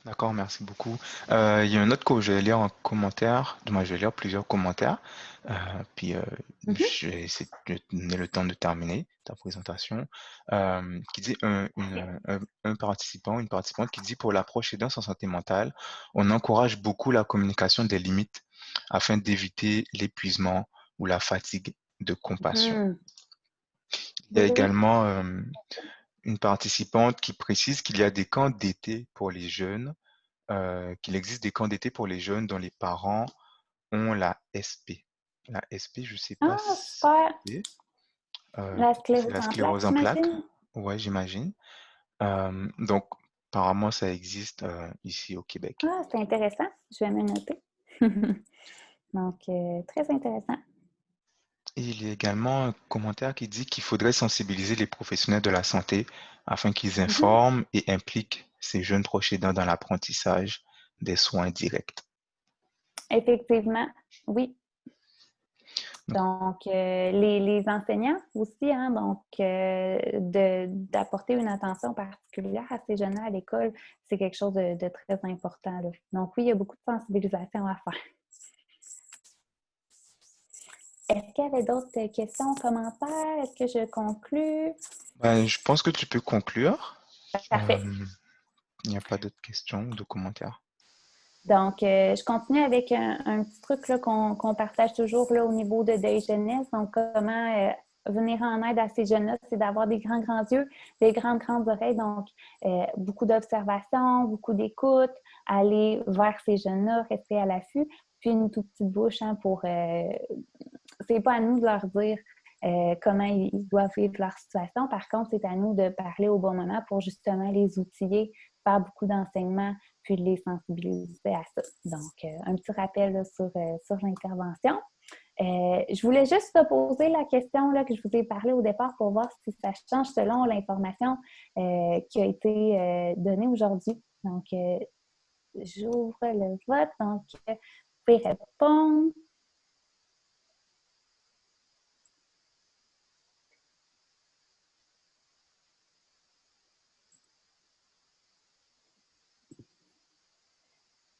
D'accord, merci beaucoup. Il y a un autre que je vais lire en commentaire. Moi, je vais lire plusieurs commentaires. Euh, puis, Mhm. je vais essayer de donner le temps de terminer ta présentation. Qui dit un participant, une participante qui dit pour l'approche aidance en santé mentale, on encourage beaucoup la communication des limites afin d'éviter l'épuisement ou la fatigue de compassion. Mhm. Il y a Oui, oui. également une participante qui précise qu'il y a des camps d'été pour les jeunes qu'il existe des camps d'été pour les jeunes dont les parents ont la SP. La SP, je ne sais pas Ah, ce que super. c'est. La C'est sclérose la en plaques, sclérose en plaques. j'imagine. Ouais, j'imagine. Donc, apparemment, ça existe ici au Québec. Ah, c'est intéressant. Je vais me noter. Donc, très intéressant. Et il y a également un commentaire qui dit qu'il faudrait sensibiliser les professionnels de la santé afin qu'ils Mhm. informent et impliquent ces jeunes proches aidants dans l'apprentissage des soins directs. Effectivement, oui. Donc, Donc, les enseignants aussi, hein, donc, d'apporter une attention particulière à ces jeunes-là à l'école, c'est quelque chose de très important, là. Donc, oui, il y a beaucoup de sensibilisation à faire. Est-ce qu'il y avait d'autres questions, commentaires? Est-ce que je conclue? ben, je pense que tu peux conclure. Parfait. Euh, il n'y a pas d'autres questions ou de commentaires. Donc, je continue avec un petit truc là, qu'on partage toujours là, au niveau de deuil jeunesse. Donc, comment venir en aide à ces jeunes-là, c'est d'avoir des grands, grands yeux, des grandes, grandes oreilles. Donc, beaucoup d'observation, beaucoup d'écoute, aller vers ces jeunes-là, rester à l'affût, puis une toute petite bouche hein, pour... c'est pas à nous de leur dire comment ils doivent vivre leur situation. Par contre, c'est à nous de parler au bon moment pour justement les outiller, faire beaucoup d'enseignements, puis de les sensibiliser à ça. Donc, un petit rappel là, sur l'intervention. Je voulais juste te poser la question là, que je vous ai parlé au départ pour voir si ça change selon l'information qui a été donnée aujourd'hui. Donc, j'ouvre le vote. Donc, vous pouvez répondre.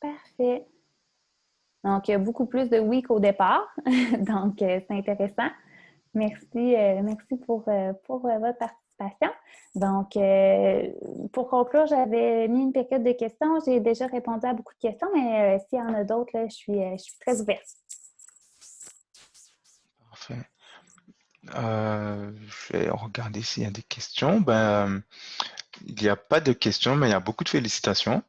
Parfait. Donc, il y a beaucoup plus de oui qu'au départ. Donc, c'est intéressant. Merci, merci pour votre participation. Donc, pour conclure, j'avais mis une paquette de questions. J'ai déjà répondu à beaucoup de questions, mais s'il y en a d'autres, là, je suis très ouverte. Parfait. Je vais regarder s'il y a des questions. Ben, il n'y a pas de questions, mais il y a beaucoup de félicitations.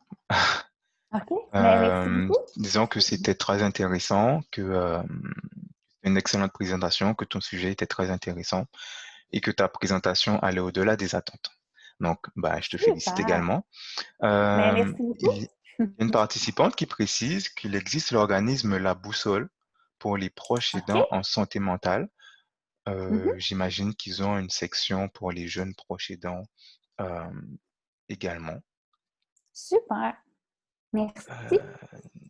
OK. Ben, merci beaucoup. Disons que c'était très intéressant, que c'était une excellente présentation, que ton sujet était très intéressant et que ta présentation allait au-delà des attentes. Donc, bah, je te félicite Super! également. Mais merci Il beaucoup. y a une participante qui précise qu'il existe l'organisme La Boussole pour les proches OK. aidants en santé mentale. Mhm. J'imagine qu'ils ont une section pour les jeunes proches aidants euh, également. Super. Euh, Merci.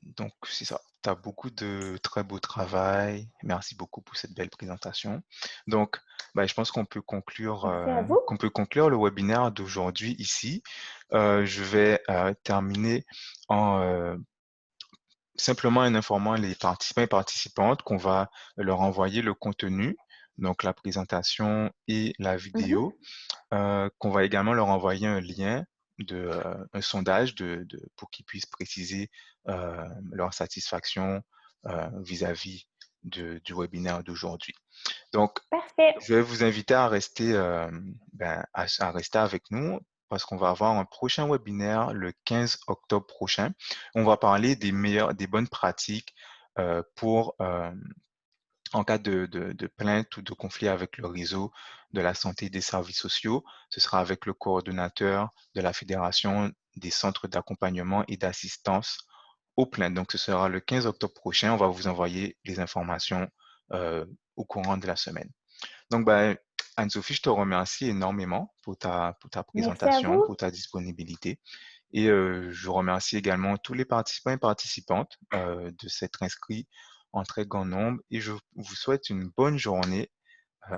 donc, c'est ça. Tu as beaucoup de très beau travail. Merci beaucoup pour cette belle présentation. Donc, bah, je pense Merci à vous. qu'on peut conclure le webinaire d'aujourd'hui ici. Je vais terminer en simplement en informant les participants et participantes qu'on va leur envoyer le contenu, donc la présentation et la Mhm. vidéo, qu'on va également leur envoyer un lien un sondage pour qu'ils puissent préciser leur satisfaction vis-à-vis du webinaire d'aujourd'hui. Donc, Parfait. je vais vous inviter à rester, à rester avec nous parce qu'on va avoir un prochain webinaire le 15 octobre prochain. On va parler des bonnes pratiques pour en cas de plainte ou de conflit avec le réseau de la santé et des services sociaux. Ce sera avec le coordonnateur de la Fédération des centres d'accompagnement et d'assistance aux plaintes. Donc, ce sera le 15 octobre prochain. On va vous envoyer les informations euh, au courant de la semaine. Donc, ben, Anne-Sophie, je te remercie énormément pour ta Merci à présentation, vous. pour ta disponibilité. Et je remercie également tous les participants et participantes de s'être inscrits en très grand nombre. Et je vous souhaite une bonne journée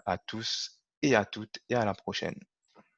à tous et à toutes et à la prochaine.